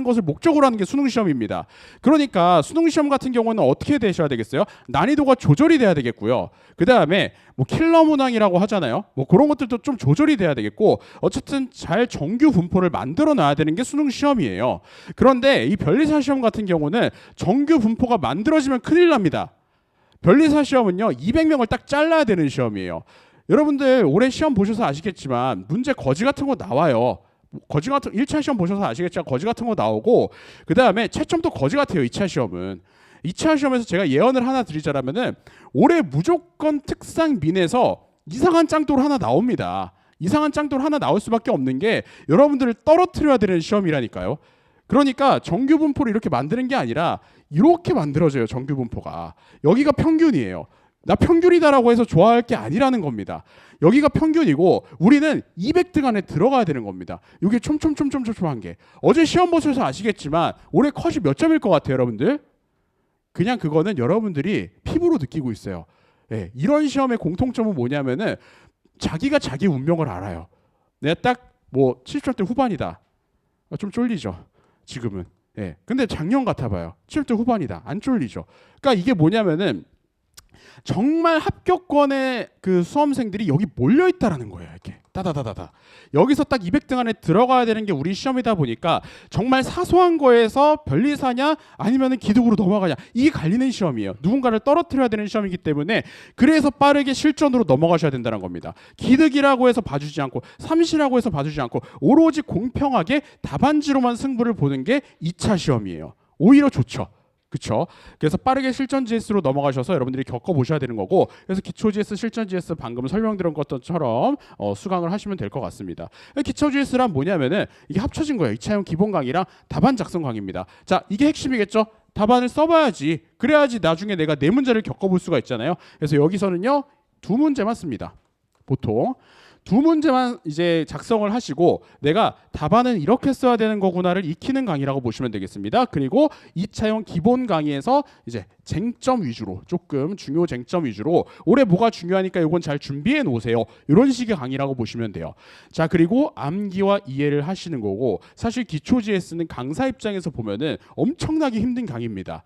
것을 목적으로 하는 게 수능 시험입니다. 그러니까 수능 시험 같은 경우는 어떻게 되셔야 되겠어요? 난이도가 조절이 돼야 되겠고요. 그 다음에 뭐 킬러 문항이라고 하잖아요. 뭐 그런 것들도 좀 조절이 돼야 되겠고, 어쨌든 잘 정규 분포를 만들어 놔야 되는 게 수능 시험이에요. 그런데 이 변리사 시험 같은 경우는 정규 분포가 만들어지면 큰일 납니다. 변리사 시험은요, 200명을 딱 잘라야 되는 시험이에요. 여러분들 올해 시험 보셔서 아시겠지만 문제 거지 같은 거 나와요. 1차 시험 보셔서 아시겠지만 거지 같은 거 나오고, 그 다음에 채점도 거지 같아요. 2차 시험은. 2차 시험에서 제가 예언을 하나 드리자면은 올해 무조건 특상 민에서 이상한 짱돌 하나 나옵니다. 이상한 짱돌 하나 나올 수밖에 없는 게 여러분들을 떨어뜨려야 되는 시험이라니까요. 그러니까 정규 분포를 이렇게 만드는 게 아니라 이렇게 만들어져요. 정규 분포가. 여기가 평균이에요. 나 평균이다라고 해서 좋아할 게 아니라는 겁니다. 여기가 평균이고 우리는 200등 안에 들어가야 되는 겁니다. 이게 촘촘한 게. 어제 시험 보셔서 아시겠지만 올해 컷이 몇 점일 것 같아요, 여러분들? 그냥 그거는 여러분들이 피부로 느끼고 있어요. 이런 시험의 공통점은 뭐냐면은 자기가 자기 운명을 알아요. 내가 딱 뭐 70점 후반이다. 좀 쫄리죠, 지금은. 근데 작년 같아봐요. 70점 후반이다. 안 쫄리죠. 그러니까 이게 뭐냐면은 정말 합격권의 그 수험생들이 여기 몰려 있다라는 거예요. 이렇게 따다다다다. 여기서 딱 200등 안에 들어가야 되는 게 우리 시험이다 보니까 정말 사소한 거에서 변리사냐 아니면은 기득으로 넘어가냐, 이게 갈리는 시험이에요. 누군가를 떨어뜨려야 되는 시험이기 때문에 그래서 빠르게 실전으로 넘어가셔야 된다는 겁니다. 기득이라고 해서 봐주지 않고 삼시라고 해서 봐주지 않고 오로지 공평하게 답안지로만 승부를 보는 게 2차 시험이에요. 오히려 좋죠. 그렇죠? 그래서 빠르게 실전 GS로 넘어가셔서 여러분들이 겪어보셔야 되는 거고, 그래서 기초 GS, 실전 GS 방금 설명드린 것처럼 수강을 하시면 될 것 같습니다. 기초 GS란 뭐냐면은 이게 합쳐진 거예요. 2차형 기본 강의랑 답안 작성 강의입니다. 자, 이게 핵심이겠죠? 답안을 써봐야지. 그래야지 나중에 내가 네 문제를 겪어볼 수가 있잖아요. 그래서 여기서는요, 2문제만 씁니다. 보통 2문제만 이제 작성을 하시고 내가 답안은 이렇게 써야 되는 거구나를 익히는 강의라고 보시면 되겠습니다. 그리고 2차형 기본 강의에서 이제 쟁점 위주로, 조금 중요 쟁점 위주로 올해 뭐가 중요하니까 이건 잘 준비해 놓으세요. 이런 식의 강의라고 보시면 돼요. 자, 그리고 암기와 이해를 하시는 거고, 사실 기초 GS는 강사 입장에서 보면은 엄청나게 힘든 강의입니다.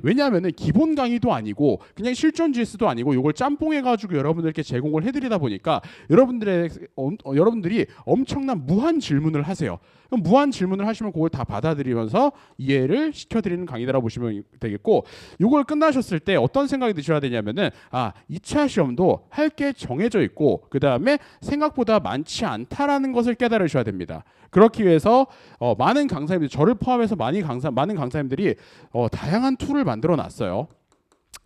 왜냐하면은 기본 강의도 아니고 그냥 실전 GS도 아니고 이걸 짬뽕해가지고 여러분들께 제공을 해드리다 보니까 여러분들이 엄청난 무한 질문을 하세요. 그럼 무한 질문을 하시면 그걸 다 받아들이면서 이해를 시켜드리는 강의다라고 보시면 되겠고, 이걸 이걸 끝나셨을 때 어떤 생각이 드셔야 되냐면은 2차 시험도 할 게 정해져 있고 그 다음에 생각보다 많지 않다라는 것을 깨달으셔야 됩니다. 그렇기 위해서 많은 강사님들, 저를 포함해서 많은 강사님들이 다양한 툴을 만들어 놨어요.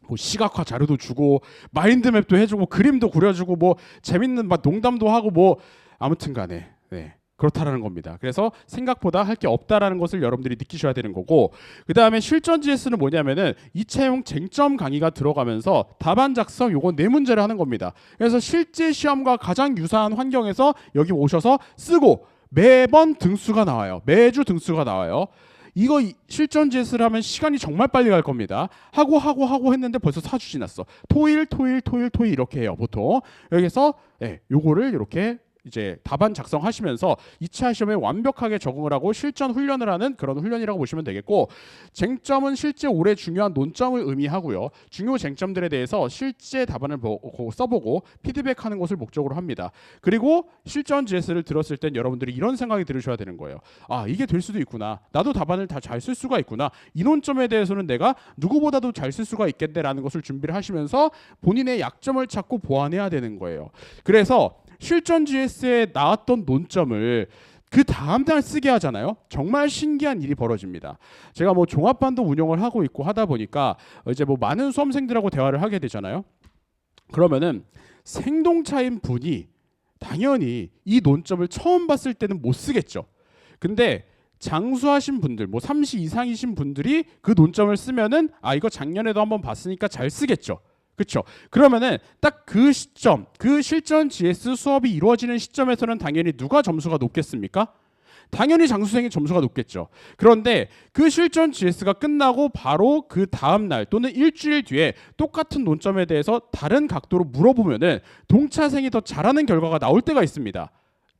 뭐 시각화 자료도 주고 마인드맵도 해주고 그림도 그려주고 뭐 재밌는 막 농담도 하고 뭐 아무튼간에 그렇다라는 겁니다. 그래서 생각보다 할 게 없다라는 것을 여러분들이 느끼셔야 되는 거고, 그 다음에 실전 GS는 뭐냐면은 2차용 쟁점 강의가 들어가면서 답안 작성 요거 4문제를 하는 겁니다. 그래서 실제 시험과 가장 유사한 환경에서 여기 오셔서 쓰고 매번 등수가 나와요. 매주 등수가 나와요. 이거 실전 GS를 하면 시간이 정말 빨리 갈 겁니다. 하고 했는데 벌써 4주 지났어. 토일 이렇게 해요 보통. 여기서 요거를 이렇게 이제 답안 작성하시면서 2차 시험에 완벽하게 적응을 하고 실전 훈련을 하는 그런 훈련이라고 보시면 되겠고, 쟁점은 실제 올해 중요한 논점을 의미하고요. 중요 쟁점들에 대해서 실제 답안을 써보고 피드백하는 것을 목적으로 합니다. 그리고 실전 GS를 들었을 땐 여러분들이 이런 생각이 들으셔야 되는 거예요. 이게 될 수도 있구나. 나도 답안을 다 잘 쓸 수가 있구나. 이 논점에 대해서는 내가 누구보다도 잘 쓸 수가 있겠네라는 것을 준비를 하시면서 본인의 약점을 찾고 보완해야 되는 거예요. 그래서 실전 GS에 나왔던 논점을 그 다음날 쓰게 하잖아요. 정말 신기한 일이 벌어집니다. 제가 뭐 종합반도 운영을 하고 있고 하다 보니까 이제 뭐 많은 수험생들하고 대화를 하게 되잖아요. 그러면은 생동차인 분이 당연히 이 논점을 처음 봤을 때는 못 쓰겠죠. 근데 장수하신 분들, 뭐 30 이상이신 분들이 그 논점을 쓰면은 이거 작년에도 한번 봤으니까 잘 쓰겠죠. 그렇죠. 그러면은 딱 그 시점, 그 실전 GS 수업이 이루어지는 시점에서는 당연히 누가 점수가 높겠습니까? 당연히 장수생의 점수가 높겠죠. 그런데 그 실전 GS가 끝나고 바로 그 다음 날 또는 일주일 뒤에 똑같은 논점에 대해서 다른 각도로 물어보면은 동차생이 더 잘하는 결과가 나올 때가 있습니다.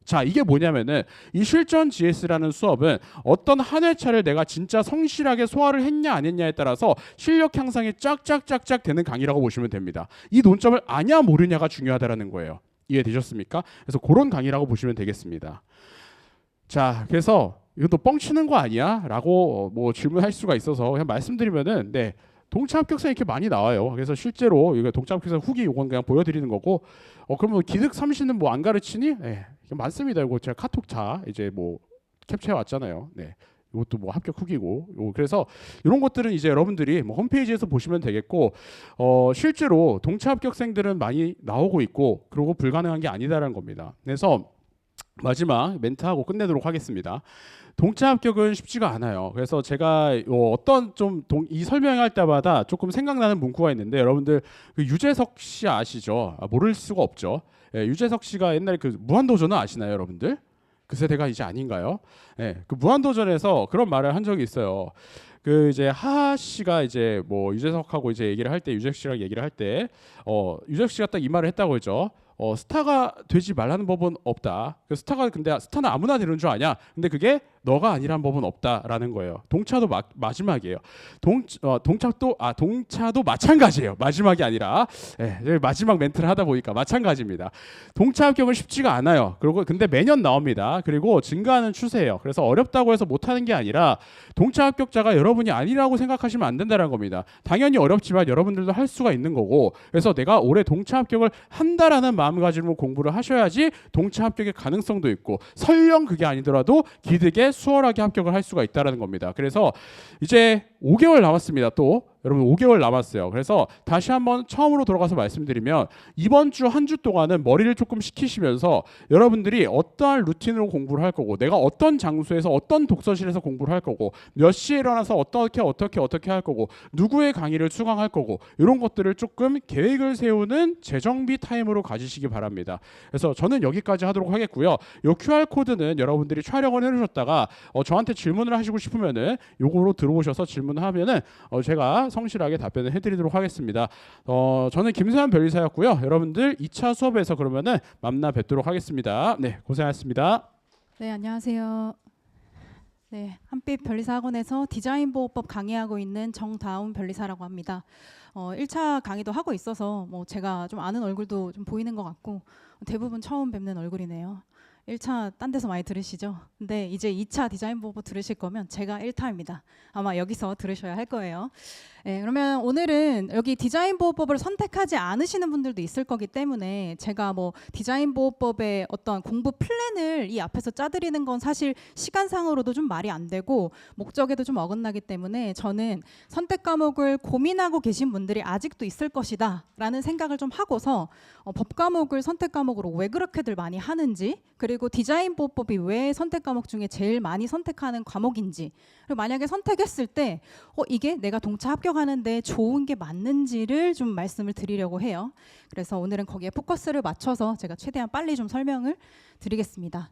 자, 이게 뭐냐면은 이 실전 GS라는 수업은 어떤 한 회차를 내가 진짜 성실하게 소화를 했냐 안 했냐에 따라서 실력 향상이 짝짝짝짝 되는 강의라고 보시면 됩니다. 이 논점을 아냐 모르냐가 중요하다라는 거예요. 이해되셨습니까? 그래서 그런 강의라고 보시면 되겠습니다. 자, 그래서 이것도 뻥치는 거 아니야? 라고 뭐 질문할 수가 있어서 그냥 말씀드리면은 동차 합격사 이렇게 많이 나와요. 그래서 실제로 이거 동차 합격사 후기 이건 그냥 보여드리는 거고, 그러면 기득 30는 뭐 안 가르치니? 많습니다. 이거 제가 카톡 이제 뭐 캡처해 왔잖아요. 이것도 뭐 합격 후기고. 그래서 이런 것들은 이제 여러분들이 뭐 홈페이지에서 보시면 되겠고, 실제로 동차 합격생들은 많이 나오고 있고, 그리고 불가능한 게 아니다라는 겁니다. 그래서 마지막 멘트하고 끝내도록 하겠습니다. 동차 합격은 쉽지가 않아요. 그래서 제가 어떤 이 설명할 때마다 조금 생각나는 문구가 있는데, 여러분들 그 유재석 씨 아시죠? 모를 수가 없죠. 유재석 씨가 옛날에 그 무한도전은 아시나요, 여러분들? 그 세대가 이제 아닌가요? 그 무한도전에서 그런 말을 한 적이 있어요. 그 이제 하하 씨가 이제 뭐 유재석하고 이제 얘기를 할 때, 유재석 씨랑 얘기를 할 때, 유재석 씨가 딱 이 말을 했다고 했죠. 스타가 되지 말라는 법은 없다. 근데 스타는 아무나 되는 줄 아냐? 근데 그게 너가 아니란 법은 없다라는 거예요. 동차도 마지막이에요. 동차도 마찬가지예요. 마지막이 아니라 마지막 멘트를 하다 보니까 마찬가지입니다. 동차 합격은 쉽지가 않아요. 그리고 근데 매년 나옵니다. 그리고 증가하는 추세예요. 그래서 어렵다고 해서 못하는 게 아니라 동차 합격자가 여러분이 아니라고 생각하시면 안 된다는 겁니다. 당연히 어렵지만 여러분들도 할 수가 있는 거고, 그래서 내가 올해 동차 합격을 한다라는 마음가짐으로 공부를 하셔야지 동차 합격의 가능성도 있고, 설령 그게 아니더라도 기득에 수월하게 합격을 할 수가 있다는 겁니다. 그래서 이제 5개월 남았습니다. 또 여러분 5개월 남았어요. 그래서 다시 한번 처음으로 돌아가서 말씀드리면, 이번 주 한 주 동안은 머리를 조금 식히시면서 여러분들이 어떠한 루틴으로 공부를 할 거고, 내가 어떤 장소에서 어떤 독서실에서 공부를 할 거고, 몇 시에 일어나서 어떻게 할 거고, 누구의 강의를 수강할 거고, 이런 것들을 조금 계획을 세우는 재정비 타임으로 가지시기 바랍니다. 그래서 저는 여기까지 하도록 하겠고요. 이 QR코드는 여러분들이 촬영을 해주셨다가 저한테 질문을 하시고 싶으면은 요거로 들어오셔서 질문하면은 제가 성실하게 답변을 해드리도록 하겠습니다. 저는 김세환 변리사였고요. 여러분들 2차 수업에서 그러면은 만나 뵙도록 하겠습니다. 고생하셨습니다. 네, 안녕하세요. 네, 한빛 변리사 학원에서 디자인 보호법 강의하고 있는 정다운 변리사라고 합니다. 1차 강의도 하고 있어서 뭐 제가 좀 아는 얼굴도 좀 보이는 것 같고, 대부분 처음 뵙는 얼굴이네요. 1차 딴 데서 많이 들으시죠? 근데 이제 2차 디자인 보호법 들으실 거면 제가 1타입니다. 아마 여기서 들으셔야 할 거예요. 네, 그러면 오늘은 여기 디자인 보호법을 선택하지 않으시는 분들도 있을 거기 때문에 제가 뭐 디자인 보호법의 어떤 공부 플랜을 이 앞에서 짜드리는 건 사실 시간상으로도 좀 말이 안 되고 목적에도 좀 어긋나기 때문에 저는 선택 과목을 고민하고 계신 분들이 아직도 있을 것이다 라는 생각을 좀 하고서 법 과목을 선택 과목으로 왜 그렇게들 많이 하는지, 그리고 디자인 보호법이 왜 선택 과목 중에 제일 많이 선택하는 과목인지, 그리고 만약에 선택했을 때 이게 내가 동차 합격하는데 좋은 게 맞는지를 좀 말씀을 드리려고 해요. 그래서 오늘은 거기에 포커스를 맞춰서 제가 최대한 빨리 좀 설명을 드리겠습니다.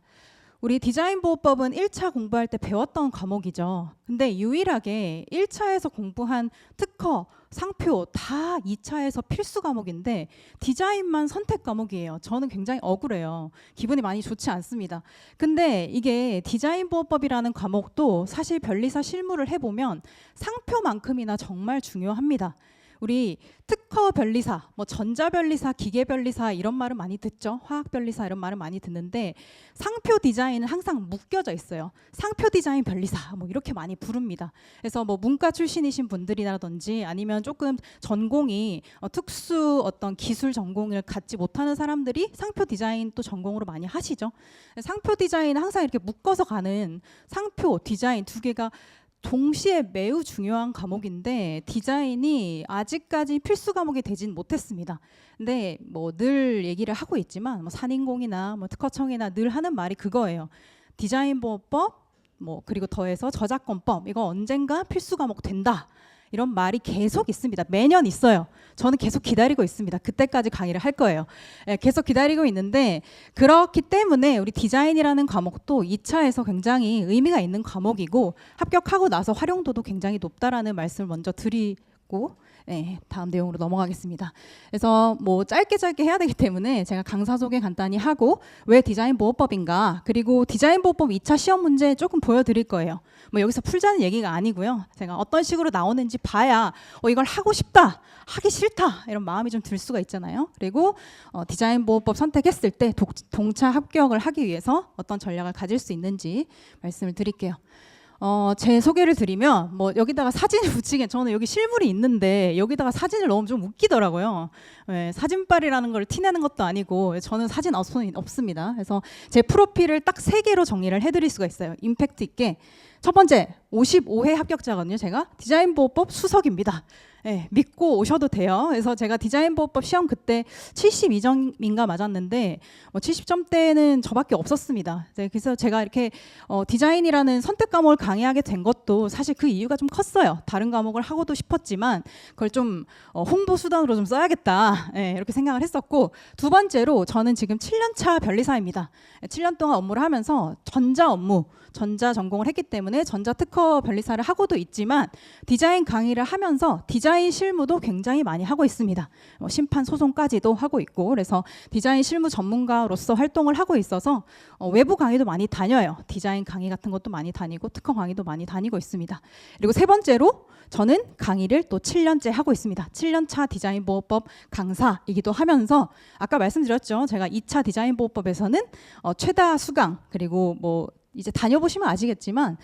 우리 디자인 보호법은 1차 공부할 때 배웠던 과목이죠. 근데 유일하게 1차에서 공부한 특허, 상표 다 2차에서 필수 과목인데 디자인만 선택 과목이에요. 저는 굉장히 억울해요. 기분이 많이 좋지 않습니다. 근데 이게 디자인 보호법이라는 과목도 사실 변리사 실무를 해보면 상표만큼이나 정말 중요합니다. 우리 특허 변리사, 뭐 전자 변리사, 기계 변리사 이런 말은 많이 듣죠. 화학 변리사 이런 말은 많이 듣는데 상표 디자인은 항상 묶여져 있어요. 상표 디자인 변리사 뭐 이렇게 많이 부릅니다. 그래서 뭐 문과 출신이신 분들이라든지 아니면 조금 전공이 특수 어떤 기술 전공을 갖지 못하는 사람들이 상표 디자인 또 전공으로 많이 하시죠. 상표 디자인은 항상 이렇게 묶어서 가는 상표 디자인 두 개가 동시에 매우 중요한 과목인데 디자인이 아직까지 필수 과목이 되진 못했습니다. 근데 뭐 늘 얘기를 하고 있지만 뭐 산인공이나 뭐 특허청이나 늘 하는 말이 그거예요. 디자인 보호법 뭐 그리고 더해서 저작권법 이거 언젠가 필수 과목 된다. 이런 말이 계속 있습니다. 매년 있어요. 저는 계속 기다리고 있습니다. 그때까지 강의를 할 거예요. 계속 기다리고 있는데 그렇기 때문에 우리 디자인이라는 과목도 2차에서 굉장히 의미가 있는 과목이고 합격하고 나서 활용도도 굉장히 높다라는 말씀을 먼저 드리고 다음 내용으로 넘어가겠습니다. 그래서 뭐 짧게 해야 되기 때문에 제가 강사 소개 간단히 하고 왜 디자인 보호법인가, 그리고 디자인 보호법 2차 시험 문제 조금 보여드릴 거예요. 뭐 여기서 풀자는 얘기가 아니고요. 제가 어떤 식으로 나오는지 봐야 이걸 하고 싶다, 하기 싫다 이런 마음이 좀 들 수가 있잖아요. 그리고 디자인 보호법 선택했을 때 동차 합격을 하기 위해서 어떤 전략을 가질 수 있는지 말씀을 드릴게요. 제 소개를 드리면 뭐 여기다가 사진을 붙이게, 저는 여기 실물이 있는데 여기다가 사진을 넣으면 좀 웃기더라고요. 사진빨이라는 걸 티내는 것도 아니고 저는 사진 없습니다. 그래서 제 프로필을 딱 3개로 정리를 해드릴 수가 있어요. 임팩트 있게. 첫 번째 55회 합격자거든요. 제가 디자인 보호법 수석입니다. 믿고 오셔도 돼요. 그래서 제가 디자인 보호법 시험 그때 72점인가 맞았는데 70점대는 저밖에 없었습니다. 그래서 제가 이렇게 디자인이라는 선택 과목을 강의하게 된 것도 사실 그 이유가 좀 컸어요. 다른 과목을 하고도 싶었지만 그걸 좀 홍보 수단으로 좀 써야겠다, 이렇게 생각을 했었고, 두 번째로 저는 지금 7년차 변리사입니다. 7년 동안 업무를 하면서 전자 전공을 했기 때문에 전자 특허 변리사를 하고도 있지만 디자인 강의를 하면서 디자인 실무도 굉장히 많이 하고 있습니다. 심판 소송까지도 하고 있고, 그래서 디자인 실무 전문가로서 활동을 하고 있어서 외부 강의도 많이 다녀요. 디자인 강의 같은 것도 많이 다니고 특허 강의도 많이 다니고 있습니다. 그리고 세 번째로 저는 강의를 또 7년째 하고 있습니다. 7년차 디자인 보호법 강사이기도 하면서 아까 말씀드렸죠. 제가 2차 디자인 보호법에서는 최다 수강, 그리고 뭐 이제 다녀보시면 아시겠지만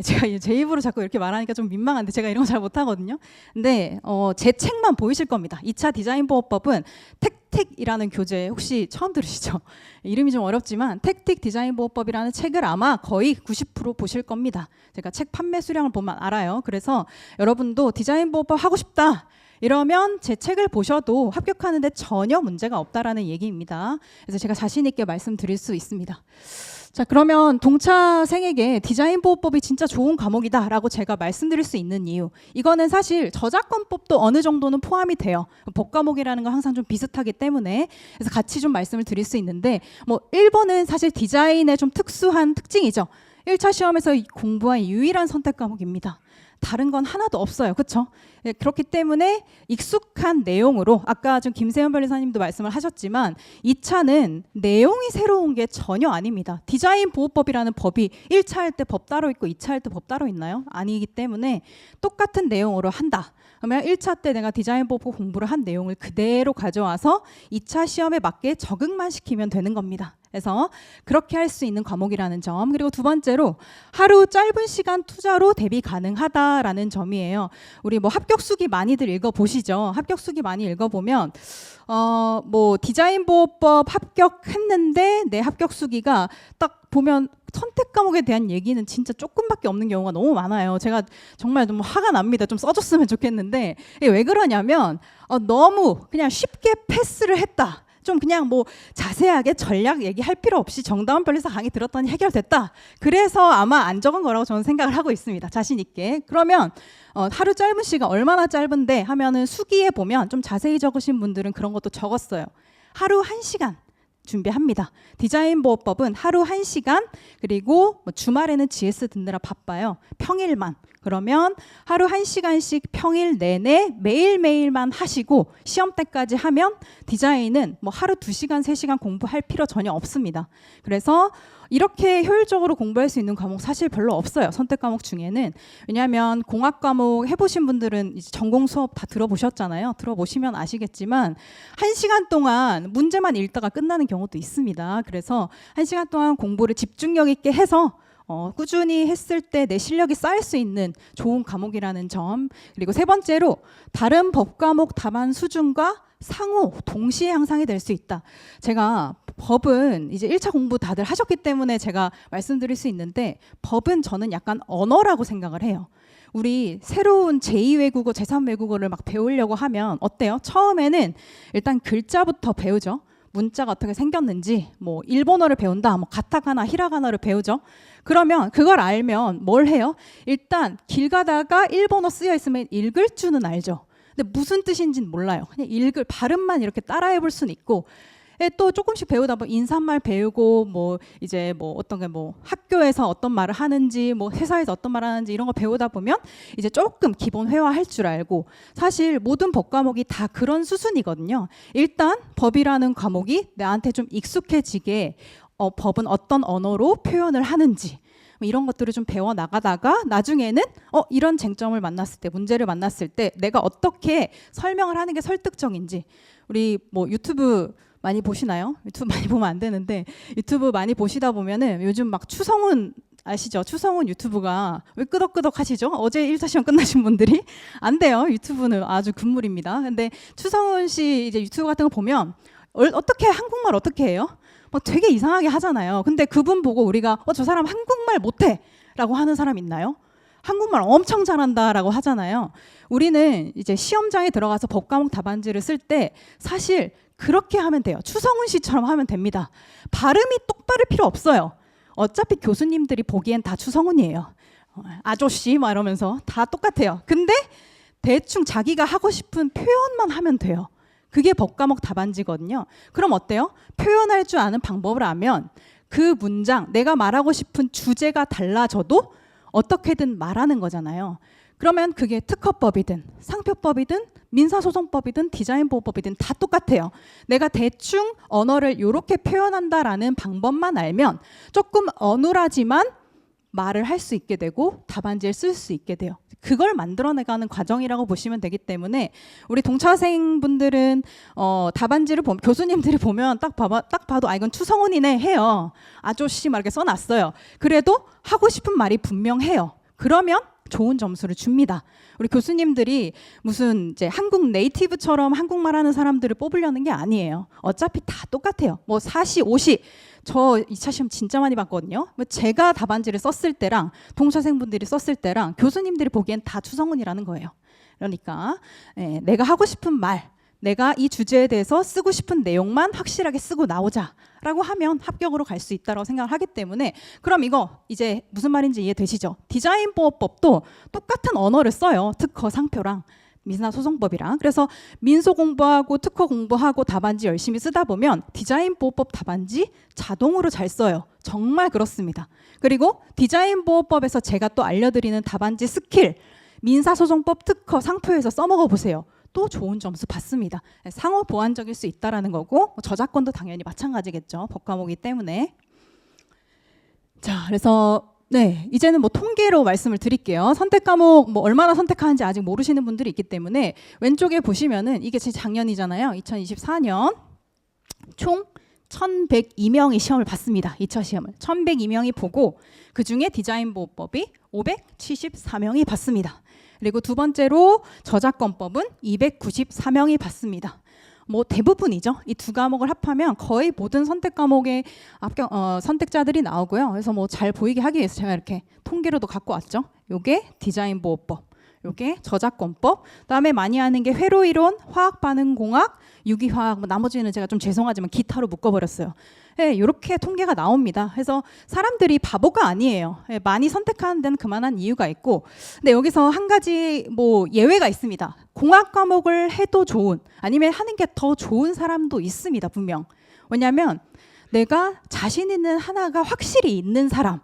제가 제 입으로 자꾸 이렇게 말하니까 좀 민망한데 제가 이런 거 잘 못하거든요. 근데 제 책만 보이실 겁니다. 2차 디자인 보호법은 택틱이라는 교재 혹시 처음 들으시죠? 이름이 좀 어렵지만 택틱 디자인 보호법이라는 책을 아마 거의 90% 보실 겁니다. 제가 책 판매 수량을 보면 알아요. 그래서 여러분도 디자인 보호법 하고 싶다 이러면 제 책을 보셔도 합격하는데 전혀 문제가 없다라는 얘기입니다. 그래서 제가 자신 있게 말씀드릴 수 있습니다. 자, 그러면 동차생에게 디자인 보호법이 진짜 좋은 과목이다라고 제가 말씀드릴 수 있는 이유, 이거는 사실 저작권법도 어느 정도는 포함이 돼요. 법 과목이라는 건 항상 좀 비슷하기 때문에, 그래서 같이 좀 말씀을 드릴 수 있는데, 뭐 1번은 사실 디자인의 좀 특수한 특징이죠. 1차 시험에서 공부한 유일한 선택 과목입니다. 다른 건 하나도 없어요. 그렇죠? 그렇기 때문에 익숙한 내용으로, 아까 좀 김세현 변리사님도 말씀을 하셨지만 2차는 내용이 새로운 게 전혀 아닙니다. 디자인 보호법이라는 법이 1차 할 때 법 따로 있고 2차 할 때 법 따로 있나요? 아니기 때문에 똑같은 내용으로 한다. 그러면 1차 때 내가 디자인 보호법 공부를 한 내용을 그대로 가져와서 2차 시험에 맞게 적응만 시키면 되는 겁니다. 그래서 그렇게 할 수 있는 과목이라는 점, 그리고 두 번째로 하루 짧은 시간 투자로 대비 가능하다라는 점이에요. 우리 뭐 합격 합격수기 많이들 읽어보시죠. 합격수기 많이 읽어보면 뭐 디자인보호법 합격했는데 내 합격수기가 딱 보면 선택 과목에 대한 얘기는 진짜 조금밖에 없는 경우가 너무 많아요. 제가 정말 너무 화가 납니다. 좀 써줬으면 좋겠는데 이게 왜 그러냐면 너무 그냥 쉽게 패스를 했다. 좀 그냥 뭐 자세하게 전략 얘기할 필요 없이 정다운 변리사 강의 들었더니 해결됐다. 그래서 아마 안 적은 거라고 저는 생각을 하고 있습니다. 자신 있게. 그러면 하루 짧은 시간 얼마나 짧은데 하면은 수기에 보면 좀 자세히 적으신 분들은 그런 것도 적었어요. 하루 1시간 준비합니다. 디자인보호법은 하루 1시간 그리고 뭐 주말에는 GS 듣느라 바빠요. 평일만. 그러면 하루 1시간씩 평일 내내 매일매일만 하시고 시험 때까지 하면 디자인은 뭐 하루 2시간, 3시간 공부할 필요 전혀 없습니다. 그래서 이렇게 효율적으로 공부할 수 있는 과목 사실 별로 없어요. 선택 과목 중에는. 왜냐하면 공학 과목 해보신 분들은 이제 전공 수업 다 들어보셨잖아요. 들어보시면 아시겠지만 1시간 동안 문제만 읽다가 끝나는 경우도 있습니다. 그래서 1시간 동안 공부를 집중력 있게 해서 꾸준히 했을 때 내 실력이 쌓일 수 있는 좋은 과목이라는 점. 그리고 세 번째로 다른 법 과목 답안 수준과 상호 동시에 향상이 될 수 있다. 제가 법은 이제 1차 공부 다들 하셨기 때문에 제가 말씀드릴 수 있는데 법은 저는 약간 언어라고 생각을 해요. 우리 새로운 제2외국어, 제3외국어를 막 배우려고 하면 어때요? 처음에는 일단 글자부터 배우죠. 문자가 어떻게 생겼는지, 뭐 일본어를 배운다, 뭐 가타카나, 히라가나를 배우죠. 그러면 그걸 알면 뭘 해요? 일단 길 가다가 일본어 쓰여 있으면 읽을 줄은 알죠. 근데 무슨 뜻인지는 몰라요. 그냥 읽을 발음만 이렇게 따라해 볼 수는 있고, 또 조금씩 배우다 보면 인사말 배우고 뭐 이제 뭐 어떤 게 뭐 학교에서 어떤 말을 하는지 뭐 회사에서 어떤 말을 하는지 이런 거 배우다 보면 이제 조금 기본 회화할 줄 알고, 사실 모든 법 과목이 다 그런 수순이거든요. 일단 법이라는 과목이 나한테 좀 익숙해지게 법은 어떤 언어로 표현을 하는지 이런 것들을 좀 배워 나가다가 나중에는 이런 쟁점을 만났을 때, 문제를 만났을 때 내가 어떻게 설명을 하는 게 설득적인지. 우리 뭐 유튜브 많이 보시나요? 유튜브 많이 보면 안 되는데 유튜브 많이 보시다 보면은 요즘 막 추성훈 아시죠? 추성훈 유튜브가 왜 끄덕끄덕 하시죠? 어제 1차 시험 끝나신 분들이 안 돼요. 유튜브는 아주 금물입니다. 근데 추성훈 씨 이제 유튜브 같은 거 보면 어떻게 한국말 어떻게 해요? 뭐 되게 이상하게 하잖아요. 근데 그분 보고 우리가 저 사람 한국말 못해 라고 하는 사람 있나요? 한국말 엄청 잘한다라고 하잖아요. 우리는 이제 시험장에 들어가서 법과목 답안지를 쓸 때 사실 그렇게 하면 돼요. 추성훈 씨처럼 하면 됩니다. 발음이 똑바를 필요 없어요. 어차피 교수님들이 보기엔 다 추성훈이에요. 아저씨 막 이러면서 다 똑같아요. 근데 대충 자기가 하고 싶은 표현만 하면 돼요. 그게 법과목 답안지거든요. 그럼 어때요? 표현할 줄 아는 방법을 알면 그 문장, 내가 말하고 싶은 주제가 달라져도 어떻게든 말하는 거잖아요. 그러면 그게 특허법이든 상표법이든 민사소송법이든 디자인보호법이든 다 똑같아요. 내가 대충 언어를 이렇게 표현한다라는 방법만 알면 조금 어눌하지만 말을 할 수 있게 되고 답안지를 쓸 수 있게 돼요. 그걸 만들어내가는 과정이라고 보시면 되기 때문에 우리 동차생분들은 답안지를 보면 교수님들이 보면 딱 봐도 이건 추성훈이네 해요. 아저씨 막 이렇게 써놨어요. 그래도 하고 싶은 말이 분명해요. 그러면 좋은 점수를 줍니다. 우리 교수님들이 무슨 이제 한국 네이티브처럼 한국말 하는 사람들을 뽑으려는 게 아니에요. 어차피 다 똑같아요. 뭐 4시, 5시. 저 2차 시험 진짜 많이 봤거든요. 제가 답안지를 썼을 때랑 동차생분들이 썼을 때랑 교수님들이 보기엔 다 추성훈이라는 거예요. 그러니까 내가 하고 싶은 말, 내가 이 주제에 대해서 쓰고 싶은 내용만 확실하게 쓰고 나오자라고 하면 합격으로 갈 수 있다고 생각을 하기 때문에, 그럼 이거 이제 무슨 말인지 이해되시죠? 디자인보호법도 똑같은 언어를 써요. 특허, 상표랑 민사소송법이랑. 그래서 민소 공부하고 특허 공부하고 답안지 열심히 쓰다 보면 디자인보호법 답안지 자동으로 잘 써요. 정말 그렇습니다. 그리고 디자인보호법에서 제가 또 알려드리는 답안지 스킬, 민사소송법, 특허, 상표에서 써먹어 보세요. 또 좋은 점수 받습니다. 상호 보완적일 수 있다라는 거고, 저작권도 당연히 마찬가지겠죠. 법과목이기 때문에. 자, 그래서 이제는 뭐 통계로 말씀을 드릴게요. 선택 과목 뭐 얼마나 선택하는지 아직 모르시는 분들이 있기 때문에 왼쪽에 보시면은 이게 제 작년이잖아요. 2024년 총 1,102명이 시험을 봤습니다. 2차 시험을 1,102명이 보고 그 중에 디자인보호법이 574명이 봤습니다. 그리고 두 번째로 저작권법은 294명이 받습니다. 뭐 대부분이죠. 이 두 과목을 합하면 거의 모든 선택 과목의 선택자들이 나오고요. 그래서 뭐 잘 보이게 하기 위해서 제가 이렇게 통계로도 갖고 왔죠. 요게 디자인 보호법, 요게 저작권법, 그다음에 많이 하는 게 회로이론, 화학반응공학, 유기화학, 뭐 나머지는 제가 좀 죄송하지만 기타로 묶어버렸어요. 네, 이렇게 통계가 나옵니다. 그래서 사람들이 바보가 아니에요. 네, 많이 선택하는 데는 그만한 이유가 있고, 근데 여기서 한 가지 뭐 예외가 있습니다. 공학 과목을 해도 좋은, 아니면 하는 게 더 좋은 사람도 있습니다. 분명. 왜냐하면 내가 자신 있는 하나가 확실히 있는 사람은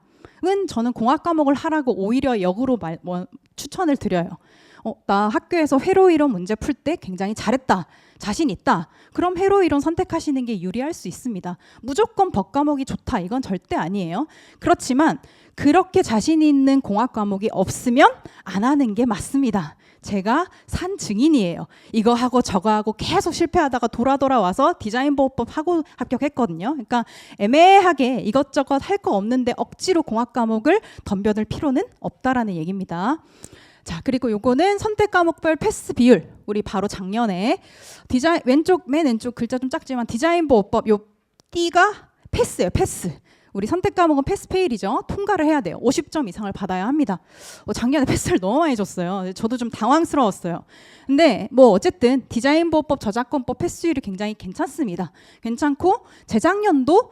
저는 공학 과목을 하라고 오히려 역으로 추천을 드려요. 나 학교에서 회로이론 문제 풀 때 굉장히 잘했다, 자신 있다, 그럼 회로이론 선택하시는 게 유리할 수 있습니다. 무조건 법 과목이 좋다, 이건 절대 아니에요. 그렇지만 그렇게 자신 있는 공학 과목이 없으면 안 하는 게 맞습니다. 제가 산 증인이에요. 이거 하고 저거 하고 계속 실패하다가 돌아와서 디자인 보호법 하고 합격했거든요. 그러니까 애매하게 이것저것 할 거 없는데 억지로 공학 과목을 덤벼들 필요는 없다라는 얘기입니다. 자, 그리고 요거는 선택 과목별 패스 비율. 우리 바로 작년에 맨 왼쪽 글자 좀 작지만 디자인 보호법 요 D가 패스예요. 패스. 우리 선택 과목은 패스 페일이죠. 통과를 해야 돼요. 50점 이상을 받아야 합니다. 작년에 패스를 너무 많이 줬어요. 저도 좀 당황스러웠어요. 근데 뭐 어쨌든 디자인 보호법, 저작권법 패스율이 굉장히 괜찮습니다. 괜찮고 재작년도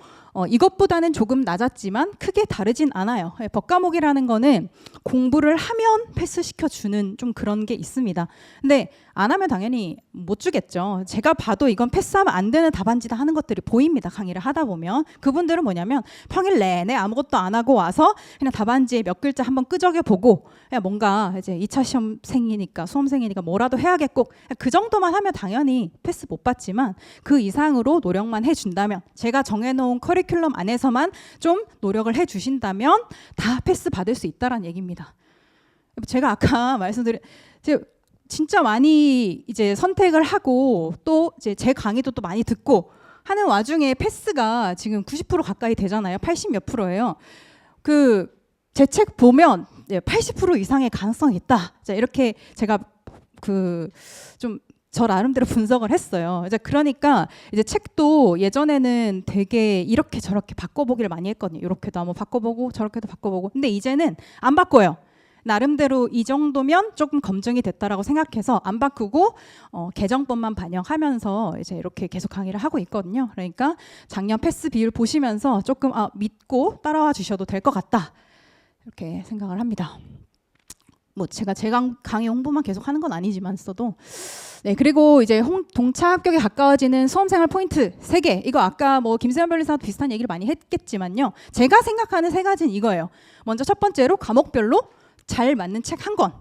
이것보다는 조금 낮았지만 크게 다르진 않아요. 법 과목이라는 거는 공부를 하면 패스시켜주는 좀 그런 게 있습니다. 근데 안 하면 당연히 못 주겠죠. 제가 봐도 이건 패스하면 안 되는 답안지다 하는 것들이 보입니다. 강의를 하다 보면. 그분들은 뭐냐면 평일 내내 아무것도 안 하고 와서 그냥 답안지에 몇 글자 한번 끄적여 보고 뭔가 이제 2차 시험생이니까 수험생이니까 뭐라도 해야겠고 그 정도만 하면 당연히 패스 못 받지만 그 이상으로 노력만 해준다면, 제가 정해놓은 커리큘럼 안에서만 좀 노력을 해주신다면 다 패스 받을 수 있다라는 얘기입니다. 제가 아까 말씀드린 진짜 많이 이제 선택을 하고 또 이제 제 강의도 또 많이 듣고 하는 와중에 패스가 지금 90% 가까이 되잖아요. 80 몇 프로예요. 제 책 보면 80% 이상의 가능성이 있다. 자, 이렇게 제가 좀 저 나름대로 분석을 했어요. 이제 그러니까 이제 책도 예전에는 되게 이렇게 저렇게 바꿔보기를 많이 했거든요. 이렇게도 한번 바꿔보고 저렇게도 바꿔보고. 근데 이제는 안 바꿔요. 나름대로 이 정도면 조금 검증이 됐다라고 생각해서 안 바꾸고 개정법만 반영하면서 이제 이렇게 계속 강의를 하고 있거든요. 그러니까 작년 패스 비율 보시면서 조금 믿고 따라와 주셔도 될 것 같다, 이렇게 생각을 합니다. 뭐 제가 제 강의 홍보만 계속 하는 건 아니지만서도. 네, 그리고 이제 동차 합격에 가까워지는 수험생활 포인트 3개. 이거 아까 뭐 김세현 변리사도 비슷한 얘기를 많이 했겠지만요. 제가 생각하는 3가지는 이거예요. 먼저 첫 번째로 과목별로 잘 맞는 책 한 권.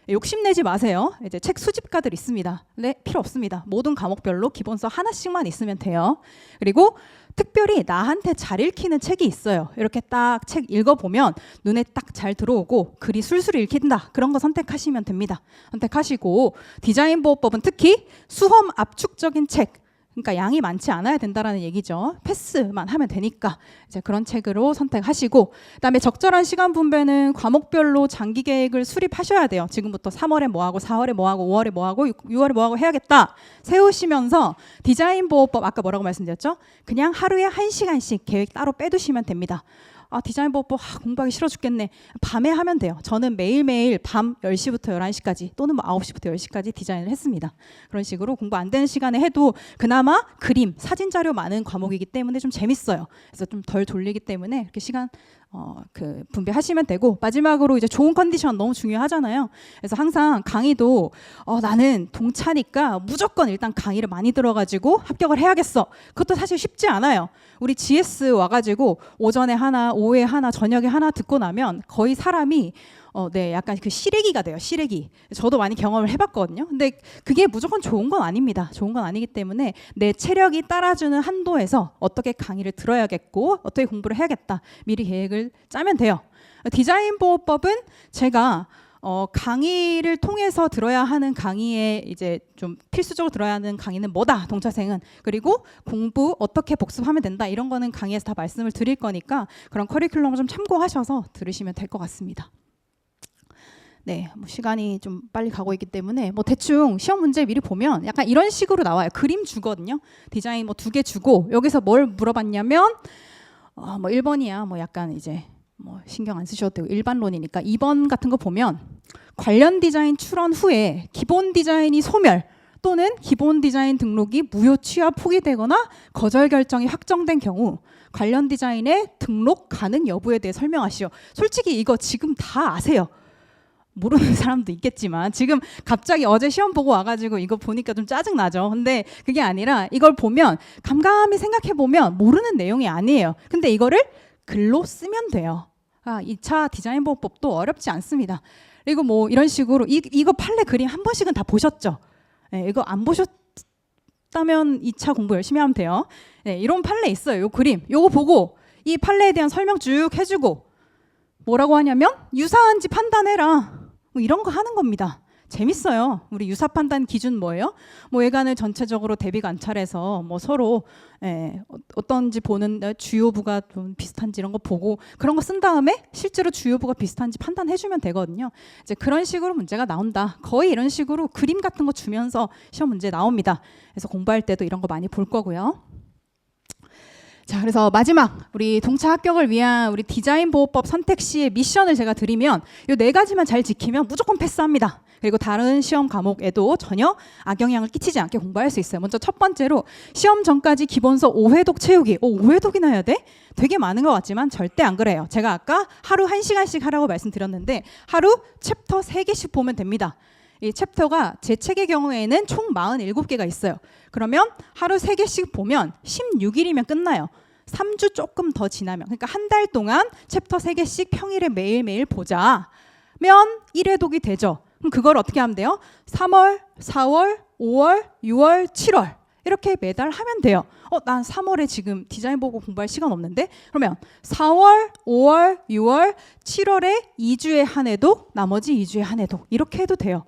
욕심내지 마세요. 이제 책 수집가들 있습니다. 네, 필요 없습니다. 모든 과목별로 기본서 하나씩만 있으면 돼요. 그리고 특별히 나한테 잘 읽히는 책이 있어요. 이렇게 딱 책 읽어보면 눈에 딱 잘 들어오고 글이 술술 읽힌다. 그런 거 선택하시면 됩니다. 선택하시고 디자인 보호법은 특히 수험 압축적인 책, 그러니까 양이 많지 않아야 된다라는 얘기죠. 패스만 하면 되니까 이제 그런 책으로 선택하시고, 그다음에 적절한 시간 분배는 과목별로 장기 계획을 수립하셔야 돼요. 지금부터 3월에 뭐 하고 4월에 뭐 하고 5월에 뭐 하고 6월에 뭐 하고 해야겠다 세우시면서 디자인 보호법 아까 뭐라고 말씀드렸죠? 그냥 하루에 1시간씩 계획 따로 빼두시면 됩니다. 디자인 보호법 공부하기 싫어 죽겠네. 밤에 하면 돼요. 저는 매일매일 밤 10시부터 11시까지 또는 뭐 9시부터 10시까지 디자인을 했습니다. 그런 식으로 공부 안 되는 시간에 해도 그나마 그림, 사진 자료 많은 과목이기 때문에 좀 재밌어요. 그래서 좀 덜 졸리기 때문에 이렇게 시간 분배하시면 되고, 마지막으로 이제 좋은 컨디션 너무 중요하잖아요. 그래서 항상 강의도 나는 동차니까 무조건 일단 강의를 많이 들어가지고 합격을 해야겠어. 그것도 사실 쉽지 않아요. 우리 GS 와가지고 오전에 하나, 오후에 하나, 저녁에 하나 듣고 나면 거의 사람이 약간 그 시래기가 돼요. 시래기. 저도 많이 경험을 해봤거든요. 근데 그게 무조건 좋은 건 아닙니다. 좋은 건 아니기 때문에 내 체력이 따라주는 한도에서 어떻게 강의를 들어야겠고 어떻게 공부를 해야겠다, 미리 계획을 짜면 돼요. 디자인 보호법은 제가 강의를 통해서 들어야 하는 강의에 이제 좀 필수적으로 들어야 하는 강의는 뭐다, 동차생은. 그리고 공부 어떻게 복습하면 된다, 이런 거는 강의에서 다 말씀을 드릴 거니까 그런 커리큘럼을 좀 참고하셔서 들으시면 될 것 같습니다. 네, 뭐 시간이 좀 빨리 가고 있기 때문에 뭐 대충 시험 문제 미리 보면 약간 이런 식으로 나와요. 그림 주거든요. 디자인 뭐 2개 주고 여기서 뭘 물어봤냐면 뭐 1번이야. 뭐 약간 이제 뭐 신경 안 쓰셔도 되고 일반론이니까 2번 같은 거 보면 관련 디자인 출원 후에 기본 디자인이 소멸 또는 기본 디자인 등록이 무효 취하 포기되거나 거절 결정이 확정된 경우 관련 디자인의 등록 가능 여부에 대해 설명하시오. 솔직히 이거 지금 다 아세요. 모르는 사람도 있겠지만 지금 갑자기 어제 시험 보고 와가지고 이거 보니까 좀 짜증나죠. 근데 그게 아니라 이걸 보면 감감히 생각해보면 모르는 내용이 아니에요. 근데 이거를 글로 쓰면 돼요. 2차 디자인 보호법도 어렵지 않습니다. 그리고 뭐 이런 식으로 이거 판례 그림 한 번씩은 다 보셨죠? 네, 이거 안 보셨다면 2차 공부 열심히 하면 돼요. 네, 이런 판례 있어요. 요 그림 요거 보고 이 판례에 대한 설명 쭉 해주고 뭐라고 하냐면 유사한지 판단해라. 뭐 이런 거 하는 겁니다. 재밌어요. 우리 유사 판단 기준 뭐예요? 뭐 외관을 전체적으로 대비 관찰해서 뭐 서로 어떤지 보는 주요부가 좀 비슷한지 이런 거 보고 그런 거 쓴 다음에 실제로 주요부가 비슷한지 판단해주면 되거든요. 이제 그런 식으로 문제가 나온다. 거의 이런 식으로 그림 같은 거 주면서 시험 문제 나옵니다. 그래서 공부할 때도 이런 거 많이 볼 거고요. 자, 그래서 마지막 우리 동차 합격을 위한 우리 디자인 보호법 선택 시의 미션을 제가 드리면 이 4가지만 잘 지키면 무조건 패스합니다. 그리고 다른 시험 과목에도 전혀 악영향을 끼치지 않게 공부할 수 있어요. 먼저 첫 번째로 시험 전까지 기본서 5회독 채우기. 5회독이나 해야 돼? 되게 많은 것 같지만 절대 안 그래요. 제가 아까 하루 1시간씩 하라고 말씀드렸는데 하루 챕터 3개씩 보면 됩니다. 이 챕터가 제 책의 경우에는 총 47개가 있어요. 그러면 하루 3개씩 보면 16일이면 끝나요. 3주 조금 더 지나면 그러니까 한 달 동안 챕터 3개씩 평일에 매일매일 보자면 1회독이 되죠. 그럼 그걸 어떻게 하면 돼요? 3월, 4월, 5월, 6월, 7월 이렇게 매달 하면 돼요. 난 3월에 지금 디자인 보고 공부할 시간 없는데? 그러면 4월, 5월, 6월, 7월에 2주에 한 회독, 나머지 2주에 한 회독 이렇게 해도 돼요.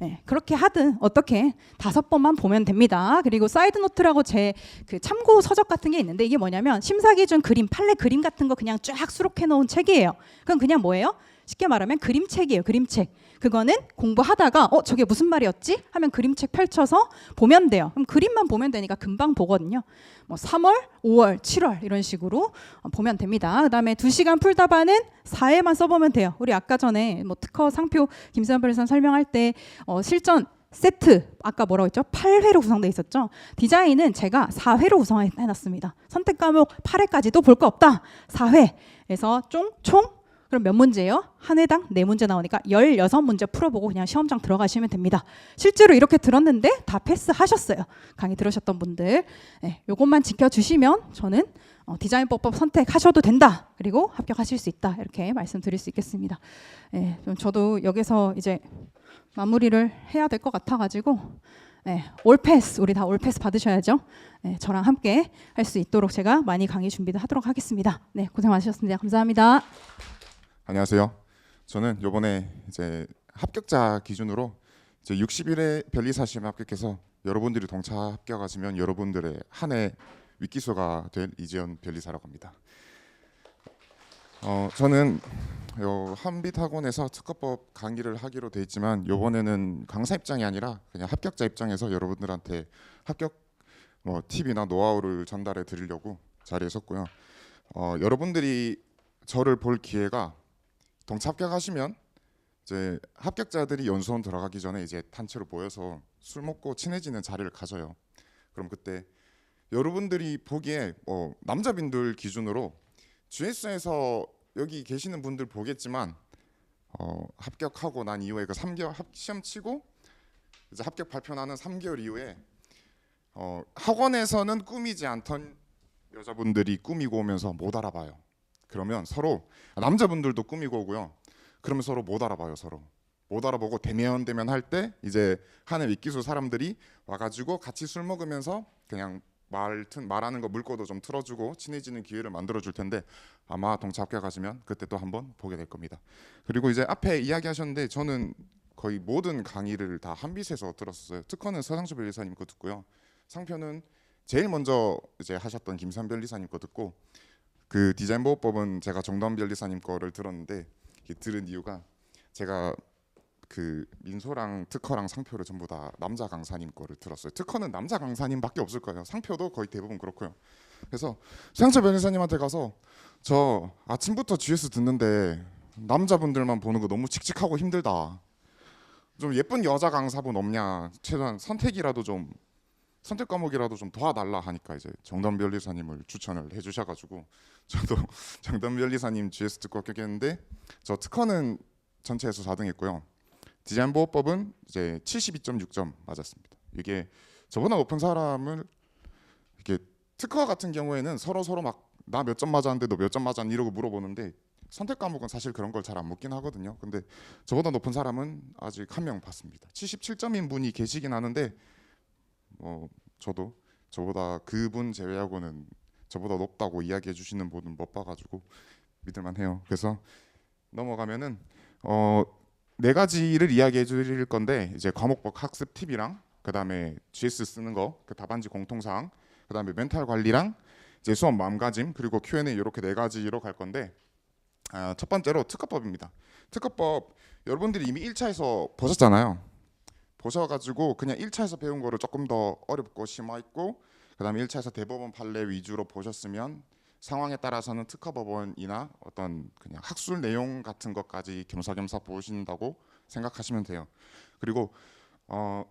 네, 그렇게 하든 어떻게 5번만 보면 됩니다. 그리고 사이드 노트라고 제 그 참고 서적 같은 게 있는데 이게 뭐냐면 심사 기준 그림, 판례 그림 같은 거 그냥 쫙 수록해 놓은 책이에요. 그건 그냥 뭐예요? 쉽게 말하면 그림책이에요. 그림책. 그거는 공부하다가 저게 무슨 말이었지? 하면 그림책 펼쳐서 보면 돼요. 그럼 그림만 보면 되니까 금방 보거든요. 뭐 3월, 5월, 7월 이런 식으로 보면 됩니다. 그다음에 2시간 풀다반은 4회만 써보면 돼요. 우리 아까 전에 뭐 특허 상표 김세현 변호사 설명할 때 실전 세트 아까 뭐라고 했죠? 8회로 구성되어 있었죠. 디자인은 제가 4회로 구성해놨습니다. 선택 과목 8회까지도 볼 거 없다. 4회에서 총 그럼 몇 문제예요? 한 회당 4문제 나오니까 16문제 풀어보고 그냥 시험장 들어가시면 됩니다. 실제로 이렇게 들었는데 다 패스하셨어요. 강의 들으셨던 분들. 네, 요것만 지켜주시면 저는 디자인법 선택하셔도 된다. 그리고 합격하실 수 있다. 이렇게 말씀드릴 수 있겠습니다. 네, 좀 저도 여기서 이제 마무리를 해야 될 것 같아가지고 올패스 우리 다 올패스 받으셔야죠. 네, 저랑 함께 할 수 있도록 제가 많이 강의 준비도 하도록 하겠습니다. 네, 고생 많으셨습니다. 감사합니다. 안녕하세요. 저는 이번에 이제 합격자 기준으로 이제 60일의 변리사 시험에 합격해서 여러분들이 동차 합격하시면 여러분들의 한 해 윗기소가 될 이지연 변리사라고 합니다. 저는 한빛학원에서 특허법 강의를 하기로 돼 있지만 이번에는 강사 입장이 아니라 그냥 합격자 입장에서 여러분들한테 합격 팁이나 노하우를 전달해 드리려고 자리에 섰고요. 여러분들이 저를 볼 기회가 동차 합격하시면 이제 합격자들이 연수원 들어가기 전에 이제 단체로 모여서 술 먹고 친해지는 자리를 가져요. 그럼 그때 여러분들이 보기에 남자분들 기준으로 GS에서 여기 계시는 분들 보겠지만 합격하고 난 이후에 그 3개월 시험 치고 이제 합격 발표 나는 3개월 이후에 학원에서는 꾸미지 않던 여자분들이 꾸미고 오면서 못 알아봐요. 그러면 서로 남자분들도 꾸미고 오고요. 그러면 서로 못 알아봐요. 서로 못 알아보고 대면 할 때 이제 한 해 윗기수 사람들이 와가지고 같이 술 먹으면서 그냥 말하는 거 물꼬도 좀 틀어주고 친해지는 기회를 만들어줄 텐데 아마 동차 합격하시면 그때 또 한번 보게 될 겁니다. 그리고 이제 앞에 이야기하셨는데 저는 거의 모든 강의를 다 한빛에서 들었어요. 특허는 서상수 변리사님 거 듣고요. 상표는 제일 먼저 이제 하셨던 김산 변리사님 거 듣고 그 디자인 보호법은 제가 정다운 변리사님 거를 들었는데 들은 이유가 제가 그 민소랑 특허랑 상표를 전부 다 남자 강사님 거를 들었어요. 특허는 남자 강사님밖에 없을 거예요. 상표도 거의 대부분 그렇고요. 그래서 최양철 변호사님한테 가서 저 아침부터 GS 듣는데 남자분들만 보는 거 너무 칙칙하고 힘들다. 좀 예쁜 여자 강사분 없냐? 최소한 선택이라도 좀 선택 과목이라도 좀 도와달라 하니까 이제 정단 변리사님을 추천을 해주셔가지고 저도 정단 변리사님 GS 듣고 합격했는데 저 특허는 전체에서 4등했고요. 디자인 보호법은 이제 72.6점 맞았습니다. 이게 저보다 높은 사람을 이게 특허 같은 경우에는 서로 막 나 몇 점 맞았는데 너 몇 점 맞았니 이러고 물어보는데 선택 과목은 사실 그런 걸 잘 안 묻긴 하거든요. 근데 저보다 높은 사람은 아직 한 명 봤습니다. 77점인 분이 계시긴 하는데 저도 저보다 그분 제외하고는 저보다 높다고 이야기해 주시는 분은 못 봐가지고 믿을만해요. 그래서 넘어가면은 네 가지를 이야기해 드릴 건데 이제 과목별 학습 팁이랑 그다음에 GS 쓰는 거, 그 답안지 공통사항, 그다음에 멘탈 관리랑 이제 수업 마음가짐 그리고 Q&A 이렇게 네 가지로 갈 건데 첫 번째로 특허법입니다. 특허법 여러분들이 이미 1차에서 보셨잖아요. 보셔가지고 그냥 1차에서 배운 거를 조금 더 어렵고 심화했고 그다음에 1차에서 대법원 판례 위주로 보셨으면 상황에 따라서는 특허법원이나 어떤 그냥 학술 내용 같은 것까지 겸사겸사 보신다고 생각하시면 돼요. 그리고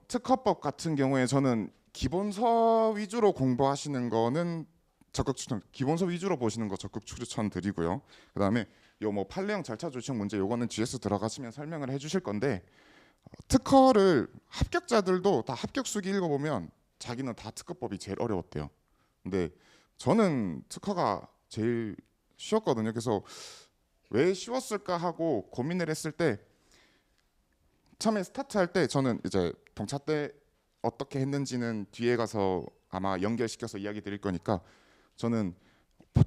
특허법 같은 경우에 저는 기본서 위주로 공부하시는 거는 적극 추천, 기본서 위주로 보시는 거 적극 추천드리고요. 그다음에 요 뭐 판례형 절차 조정 문제 요거는 GS 들어가시면 설명을 해주실 건데 특허를 합격자들도 다 합격수기 읽어보면 자기는 다 특허법이 제일 어려웠대요. 근데 저는 특허가 제일 쉬웠거든요. 그래서 왜 쉬웠을까 하고 고민을 했을 때 처음에 스타트할 때 저는 이제 동차 때 어떻게 했는지는 뒤에 가서 아마 연결시켜서 이야기 드릴 거니까 저는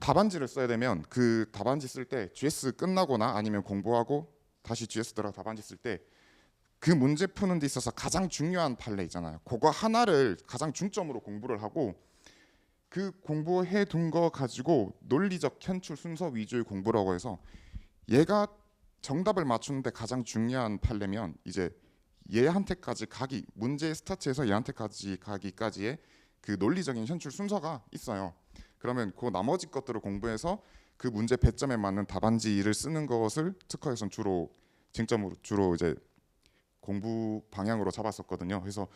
답안지를 써야 되면 그 답안지 쓸 때 GS 끝나거나 아니면 공부하고 다시 GS 들어가 답안지 쓸 때 그 문제 푸는 데 있어서 가장 중요한 판례 있잖아요. 그거 하나를 가장 중점으로 공부를 하고 그 공부해 둔 거 가지고 논리적 현출 순서 위주의 공부라고 해서 얘가 정답을 맞추는데 가장 중요한 판례면 이제 얘한테까지 가기 문제 스타트에서 얘한테까지 가기까지의 그 논리적인 현출 순서가 있어요. 그러면 그 나머지 것들을 공부해서 그 문제 배점에 맞는 답안지를 쓰는 것을 특허에선 주로 쟁점으로 주로 이제 공부 방향으로 잡았었거든요. 그래서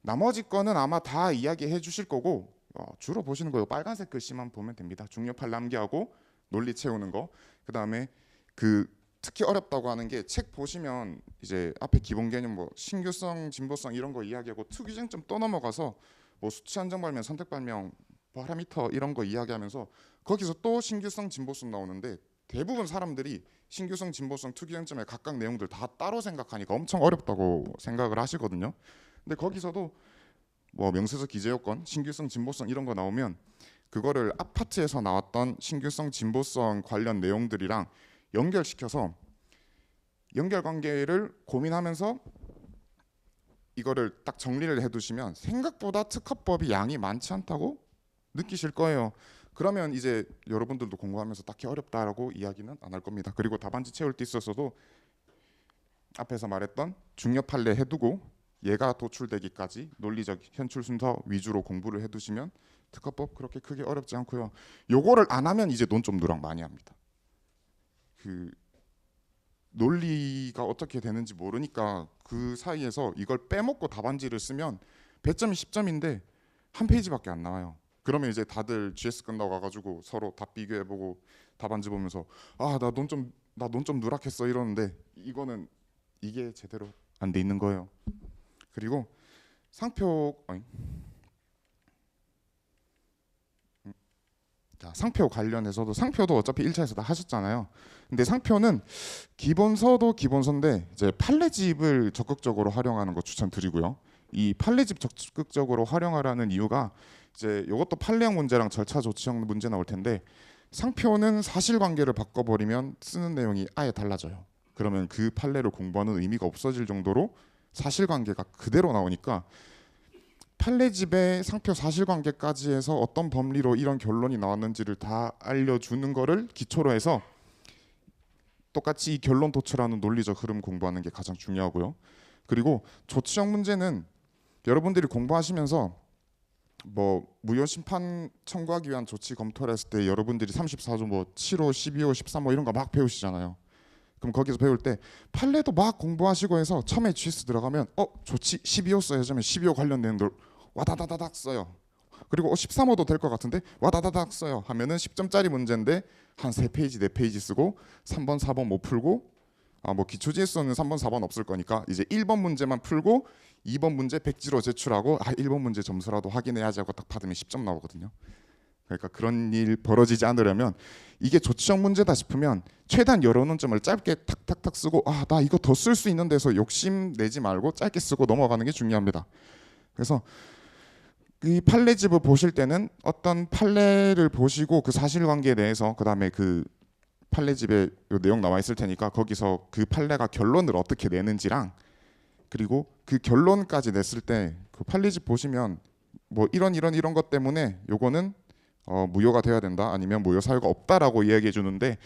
나머지 거는 아마 다 이야기해 주실 거고 주로 보시는 거예요. 빨간색 글씨만 보면 됩니다. 중요판 남기하고 논리 채우는 거. 그다음에 그 특히 어렵다고 하는 게 책 보시면 이제 앞에 기본 개념 뭐 신규성, 진보성 이런 거 이야기하고 특유쟁점 또 넘어가서 뭐 수치 한정 발명, 선택 발명, 파라미터 이런 거 이야기하면서 거기서 또 신규성, 진보성 나오는데 대부분 사람들이 신규성, 진보성, 특유쟁점의 각각 내용들 다 따로 생각하니까 엄청 어렵다고 생각을 하시거든요. 근데 거기서도 뭐 명세서 기재요건, 신규성, 진보성 이런 거 나오면 그거를 아파트에서 나왔던 신규성, 진보성 관련 내용들이랑 연결시켜서 연결관계를 고민하면서 이거를 딱 정리를 해두시면 생각보다 특허법이 양이 많지 않다고 느끼실 거예요. 그러면 이제 여러분들도 공부하면서 딱히 어렵다라고 이야기는 안 할 겁니다. 그리고 답안지 채울 때 있어서도 앞에서 말했던 중요 판례 해두고 얘가 도출되기까지 논리적 현출 순서 위주로 공부를 해두시면 특허법 그렇게 크게 어렵지 않고요. 요거를 안 하면 이제 논 좀 누락 많이 합니다. 그 논리가 어떻게 되는지 모르니까 그 사이에서 이걸 빼먹고 답안지를 쓰면 배점이 10점인데 한 페이지밖에 안 나와요. 그러면 이제 다들 GS 끝나고 가가지고 서로 답 비교해보고 답안지 보면서 나 논 좀 누락했어 이러는데 이거는 이게 제대로 안 돼 있는 거예요. 그리고 상표 상표 관련해서도 상표도 어차피 1차에서 다 하셨잖아요. 근데 상표는 기본서도 기본서인데 이제 판례집을 적극적으로 활용하는 거 추천드리고요. 이 판례집 적극적으로 활용하라는 이유가 이제 이것도 판례형 문제랑 절차 조치형 문제 나올 텐데 상표는 사실관계를 바꿔버리면 쓰는 내용이 아예 달라져요. 그러면 그 판례를 공부하는 의미가 없어질 정도로 사실관계가 그대로 나오니까 판례집의 상표 사실관계까지 해서 어떤 법리로 이런 결론이 나왔는지를 다 알려주는 거를 기초로 해서 똑같이 이 결론 도출하는 논리적 흐름 공부하는 게 가장 중요하고요. 그리고 조치형 문제는 여러분들이 공부하시면서 뭐 무효 심판 청구하기 위한 조치 검토를 했을 때 여러분들이 34조 뭐 7호, 12호, 13호 이런 거 막 배우시잖아요. 그럼 거기서 배울 때 판례도 막 공부하시고 해서 처음에 GS 들어가면 조치 12호 써야지 하면 12호 관련 내용들 와다다다닥 써요. 그리고 13호도 될 것 같은데 와다다닥 써요 하면은 10점짜리 문제인데 한 3페이지 4페이지 쓰고 3번 4번 못 풀고 뭐 기초 GS는 3번 4번 없을 거니까 이제 1번 문제만 풀고 2번 문제 백지로 제출하고 1번 문제 점수라도 확인해야지 하고 딱 받으면 10점 나오거든요. 그러니까 그런 일 벌어지지 않으려면 이게 조치형 문제다 싶으면 최대한 여러 논점을 짧게 탁탁탁 쓰고 나 이거 더 쓸 수 있는 데서 욕심 내지 말고 짧게 쓰고 넘어가는 게 중요합니다. 그래서 이 판례집을 보실 때는 어떤 판례를 보시고 그 사실관계에 대해서 그다음에 그 판례집에 내용 나와 있을 테니까 거기서 그 판례가 결론을 어떻게 내는지랑 그리고 그 결론까지 냈을 때 그 판례집 보시면 뭐 이런 것 때문에 요거는 무효가 돼야 된다 아니면 무효 사유가 없다라고 이야기해 주는데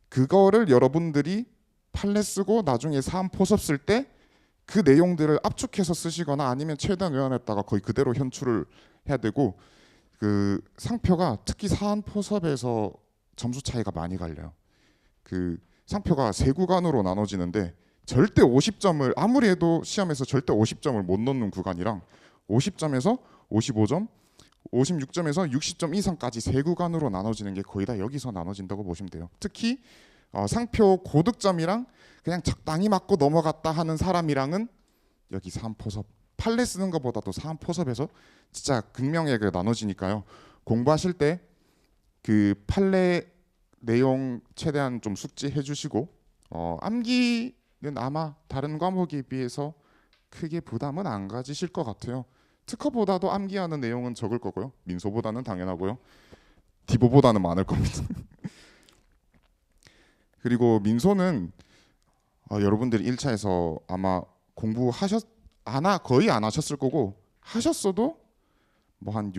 그거를 여러분들이 판례 쓰고 나중에 사안 포섭 쓸 때 그 내용들을 압축해서 쓰시거나 아니면 최대한 외워냈다가 거의 그대로 현출을 해야 되고 그 상표가 특히 사안 포섭에서 점수 차이가 많이 갈려요. 그 상표가 세 구간으로 나눠지는데 절대 50점을 아무리 해도 시험에서 절대 50점을 못 넣는 구간이랑 50점에서 55점 56점에서 60점 이상까지 세 구간으로 나눠지는 게 거의 다 여기서 나눠진다고 보시면 돼요. 특히 상표 고득점이랑 그냥 적당히 맞고 넘어갔다 하는 사람이랑은 여기 사안포섭 판례 쓰는 것보다도 사안포섭에서 진짜 극명하게 나눠지니까요. 공부하실 때 그 판례 내용 최대한 좀 숙지해 주시고 암기는 아마 다른 과목에 비해서 크게 부담은 안 가지실 것 같아요. 특허보다도 암기하는 내용은 적을 거고요. 민소보다는 당연하고요. 디보보다는 많을 겁니다. 그리고 민소는 여러분들이 1차에서 아마 거의 안 하셨을 거고 하셨어도 뭐 한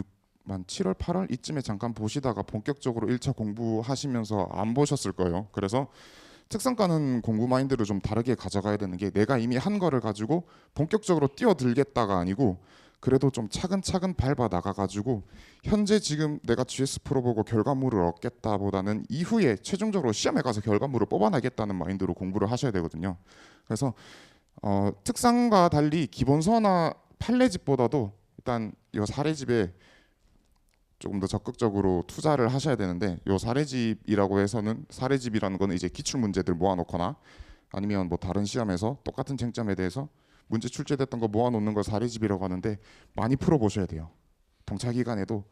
7월 8월 이쯤에 잠깐 보시다가 본격적으로 1차 공부하시면서 안 보셨을 거예요. 그래서 특성과는 공부 마인드를 좀 다르게 가져가야 되는 게 내가 이미 한 거를 가지고 본격적으로 뛰어들겠다가 아니고 그래도 좀 차근차근 밟아 나가가지고 현재 지금 내가 GS 프로 보고 결과물을 얻겠다보다는 이후에 최종적으로 시험에 가서 결과물을 뽑아내겠다는 마인드로 공부를 하셔야 되거든요. 그래서 특성과 달리 기본서나 판례집보다도 일단 이 사례집에 조금 더 적극적으로 투자를 하셔야 되는데 이 사례집이라고 해서는 사례집이라는 거는 이제 기출 문제들 모아놓거나 아니면 뭐 다른 시험에서 똑같은 쟁점에 대해서 문제 출제됐던 거 모아놓는 걸 사례집이라고 하는데 많이 풀어보셔야 돼요. 동차 기간에도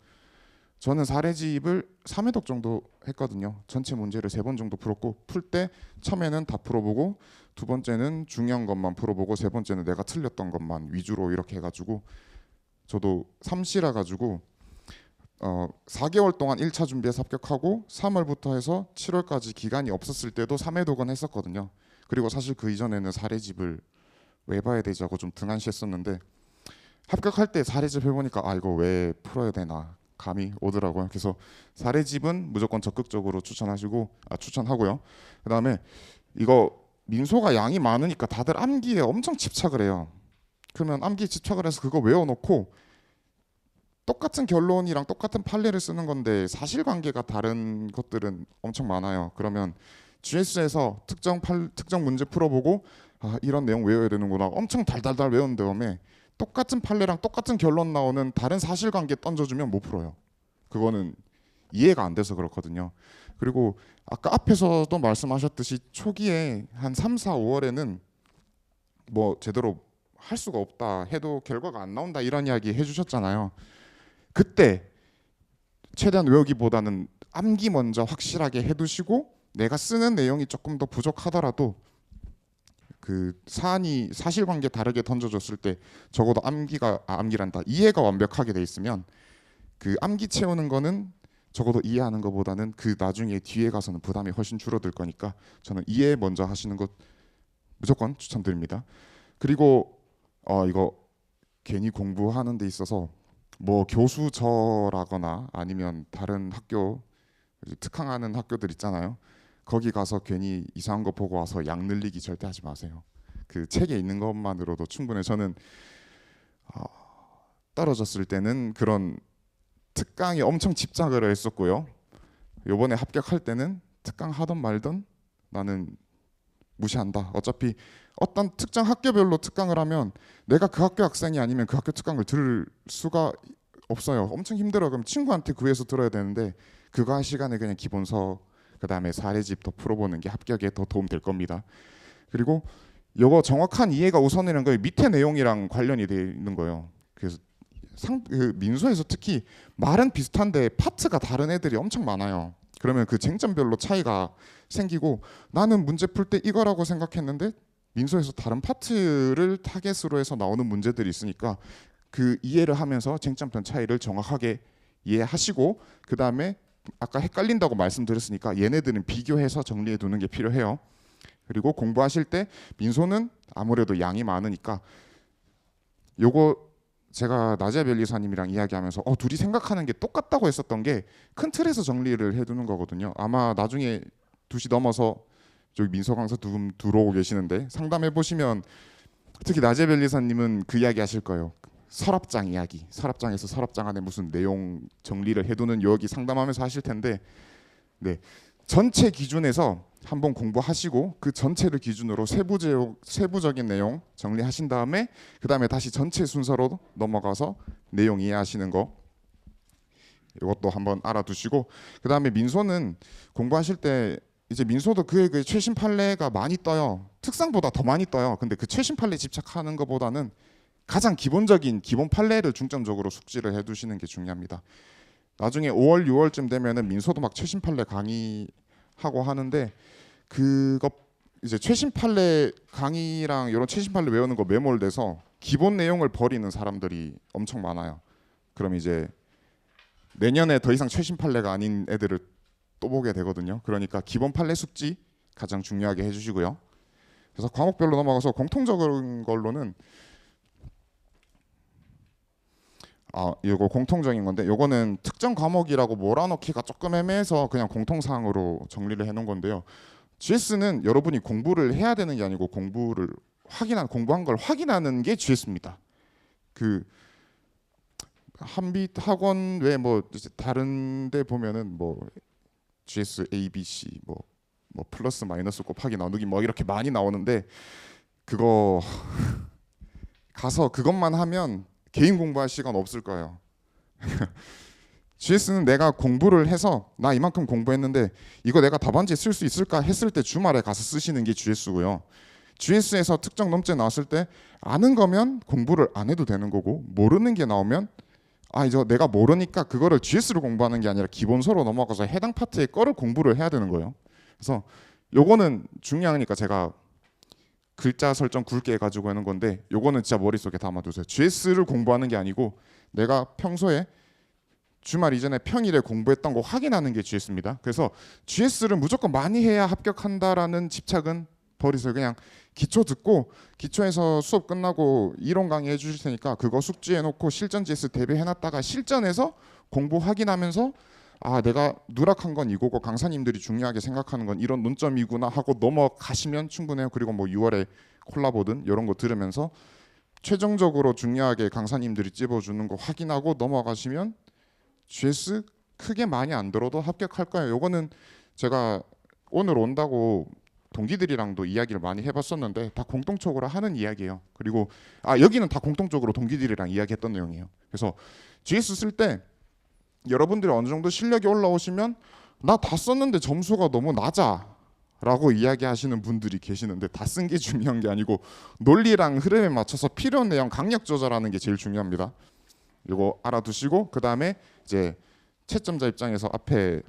저는 사례집을 3회독 정도 했거든요. 전체 문제를 3번 정도 풀었고 풀 때 처음에는 다 풀어보고 두 번째는 중요한 것만 풀어보고 세 번째는 내가 틀렸던 것만 위주로 이렇게 해가지고 저도 3시라 가지고 4개월 동안 1차 준비해서 합격하고 3월부터 해서 7월까지 기간이 없었을 때도 3회독은 했었거든요. 그리고 사실 그 이전에는 사례집을 왜 봐야 되지 하고 좀 등한시했었는데 합격할 때 사례집 해보니까 이거 왜 풀어야 되나 감이 오더라고요. 그래서 사례집은 무조건 적극적으로 추천하고요. 그다음에 이거 민소가 양이 많으니까 다들 암기에 엄청 집착을 해요. 그러면 암기에 집착을 해서 그거 외워놓고 똑같은 결론이랑 똑같은 판례를 쓰는 건데 사실관계가 다른 것들은 엄청 많아요. 그러면 GS에서 특정 문제 풀어보고 이런 내용 외워야 되는구나 엄청 달달달 외운 다음에 똑같은 판례랑 똑같은 결론 나오는 다른 사실관계 던져주면 못 풀어요. 그거는 이해가 안 돼서 그렇거든요. 그리고 아까 앞에서도 말씀하셨듯이 초기에 한 3, 4, 5월에는 뭐 제대로 할 수가 없다 해도 결과가 안 나온다 이런 이야기 해주셨잖아요. 그때 최대한 외우기보다는 암기 먼저 확실하게 해두시고 내가 쓰는 내용이 조금 더 부족하더라도 그 사안이 사실관계 다르게 던져줬을 때 적어도 암기란다 이해가 완벽하게 돼 있으면 그 암기 채우는 거는 적어도 이해하는 것보다는 그 나중에 뒤에 가서는 부담이 훨씬 줄어들 거니까 저는 이해 먼저 하시는 것 무조건 추천드립니다. 그리고 이거 괜히 공부하는 데 있어서 뭐 교수저라거나 아니면 다른 학교 특강하는 학교들 있잖아요. 거기 가서 괜히 이상한 거 보고 와서 양 늘리기 절대 하지 마세요. 그 책에 있는 것만으로도 충분해. 저는 떨어졌을 때는 그런 특강에 엄청 집착을 했었고요. 요번에 합격할 때는 특강 하던 말던 나는 무시한다. 어차피 어떤 특정 학교별로 특강을 하면 내가 그 학교 학생이 아니면 그 학교 특강을 들을 수가 없어요. 엄청 힘들어. 그럼 친구한테 구해서 들어야 되는데 그거 할 시간에 그냥 기본서 그다음에 사례집 더 풀어보는 게 합격에 더 도움 될 겁니다. 그리고 요거 정확한 이해가 우선이라는 거 밑에 내용이랑 관련이 되어 있는 거예요. 그래서 그 민소에서 특히 말은 비슷한데 파트가 다른 애들이 엄청 많아요. 그러면 그 쟁점별로 차이가 생기고 나는 문제 풀 때 이거라고 생각했는데 민소에서 다른 파트를 타겟으로 해서 나오는 문제들이 있으니까 그 이해를 하면서 쟁점편 차이를 정확하게 이해하시고 그 다음에 아까 헷갈린다고 말씀드렸으니까 얘네들은 비교해서 정리해 두는 게 필요해요. 그리고 공부하실 때 민소는 아무래도 양이 많으니까 요거 제가 나지아 변리사님이랑 이야기하면서 둘이 생각하는 게 똑같다고 했었던 게 큰 틀에서 정리를 해두는 거거든요. 아마 나중에 2시 넘어서 저기 민소 강사 두 분 들어오고 계시는데 상담해 보시면 특히 나지아 변리사님은 그 이야기 하실 거예요. 서랍장 이야기. 서랍장에서 서랍장 안에 무슨 내용 정리를 해두는 여기 상담하면서 하실 텐데 네. 전체 기준에서 한번 공부하시고 그 전체를 기준으로 세부적인 내용 정리하신 다음에 그 다음에 다시 전체 순서로 넘어가서 내용 이해하시는 거 이것도 한번 알아두시고 그 다음에 민소는 공부하실 때 이제 민소도 그 최신 판례가 많이 떠요. 특성보다 더 많이 떠요. 근데 그 최신 판례 집착하는 것보다는 가장 기본적인 기본 판례를 중점적으로 숙지를 해두시는 게 중요합니다. 나중에 5월, 6월쯤 되면은 민소도 막 최신 판례 강의하고 하는데 그거 이제 최신 판례 강의랑 이런 최신 판례 외우는 거 매몰돼서 기본 내용을 버리는 사람들이 엄청 많아요. 그럼 이제 내년에 더 이상 최신 판례가 아닌 애들을 또 보게 되거든요. 그러니까 기본 판례 숙지 가장 중요하게 해주시고요. 그래서 과목별로 넘어가서 공통적인 걸로는 이거 공통적인 건데 요거는 특정 과목이라고 몰아넣기가 조금 애매해서 그냥 공통사항으로 정리를 해놓은 건데요. GS는 여러분이 공부를 해야 되는 게 아니고 공부한 걸 확인하는 게 GS입니다. 그 한빛 학원 외에 뭐 다른 데 보면은 뭐 GS A, B, C 뭐 플러스 마이너스 곱하기 나누기 뭐 이렇게 많이 나오는데 그거 가서 그것만 하면 개인 공부할 시간 없을 거예요. GS는 내가 공부를 해서 나 이만큼 공부했는데 이거 내가 답안지에 쓸 수 있을까 했을 때 주말에 가서 쓰시는 게 GS고요. GS에서 특정 넘제 나왔을 때 아는 거면 공부를 안 해도 되는 거고 모르는 게 나오면 이제 내가 모르니까 그거를 GS를 공부하는 게 아니라 기본서로 넘어가서 해당 파트의 거를 공부를 해야 되는 거예요. 그래서 요거는 중요하니까 제가 글자 설정 굵게 해가지고 하는 건데 요거는 진짜 머릿속에 담아두세요. GS를 공부하는 게 아니고 내가 평소에 주말 이전에 평일에 공부했던 거 확인하는 게 GS입니다. 그래서 GS를 무조건 많이 해야 합격한다라는 집착은 버리세요. 그냥 기초 듣고 기초에서 수업 끝나고 이론 강의 해주실 테니까 그거 숙지해놓고 실전 GS 대비해놨다가 실전에서 공부 확인하면서 내가 누락한 건 이거고 강사님들이 중요하게 생각하는 건 이런 논점이구나 하고 넘어가시면 충분해요. 그리고 뭐 6월에 콜라보든 이런 거 들으면서 최종적으로 중요하게 강사님들이 찝어주는 거 확인하고 넘어가시면 GS 크게 많이 안 들어도 합격할 거예요. 요거는 제가 오늘 온다고 동기들이랑도 이야기를 많이 해봤었는데 다 공통적으로 하는 이야기예요. 그리고 여기는 다 공통적으로 동기들이랑 이야기했던 내용이에요. 그래서 GS 쓸 때 여러분들이 어느 정도 실력이 올라오시면 나 다 썼는데 점수가 너무 낮아 라고 이야기하시는 분들이 계시는데 다 쓴 게 중요한 게 아니고 논리랑 흐름에 맞춰서 필요한 내용 강약 조절하는 게 제일 중요합니다. 이거 알아두시고 그 다음에 이제 채점자 입장에서 앞에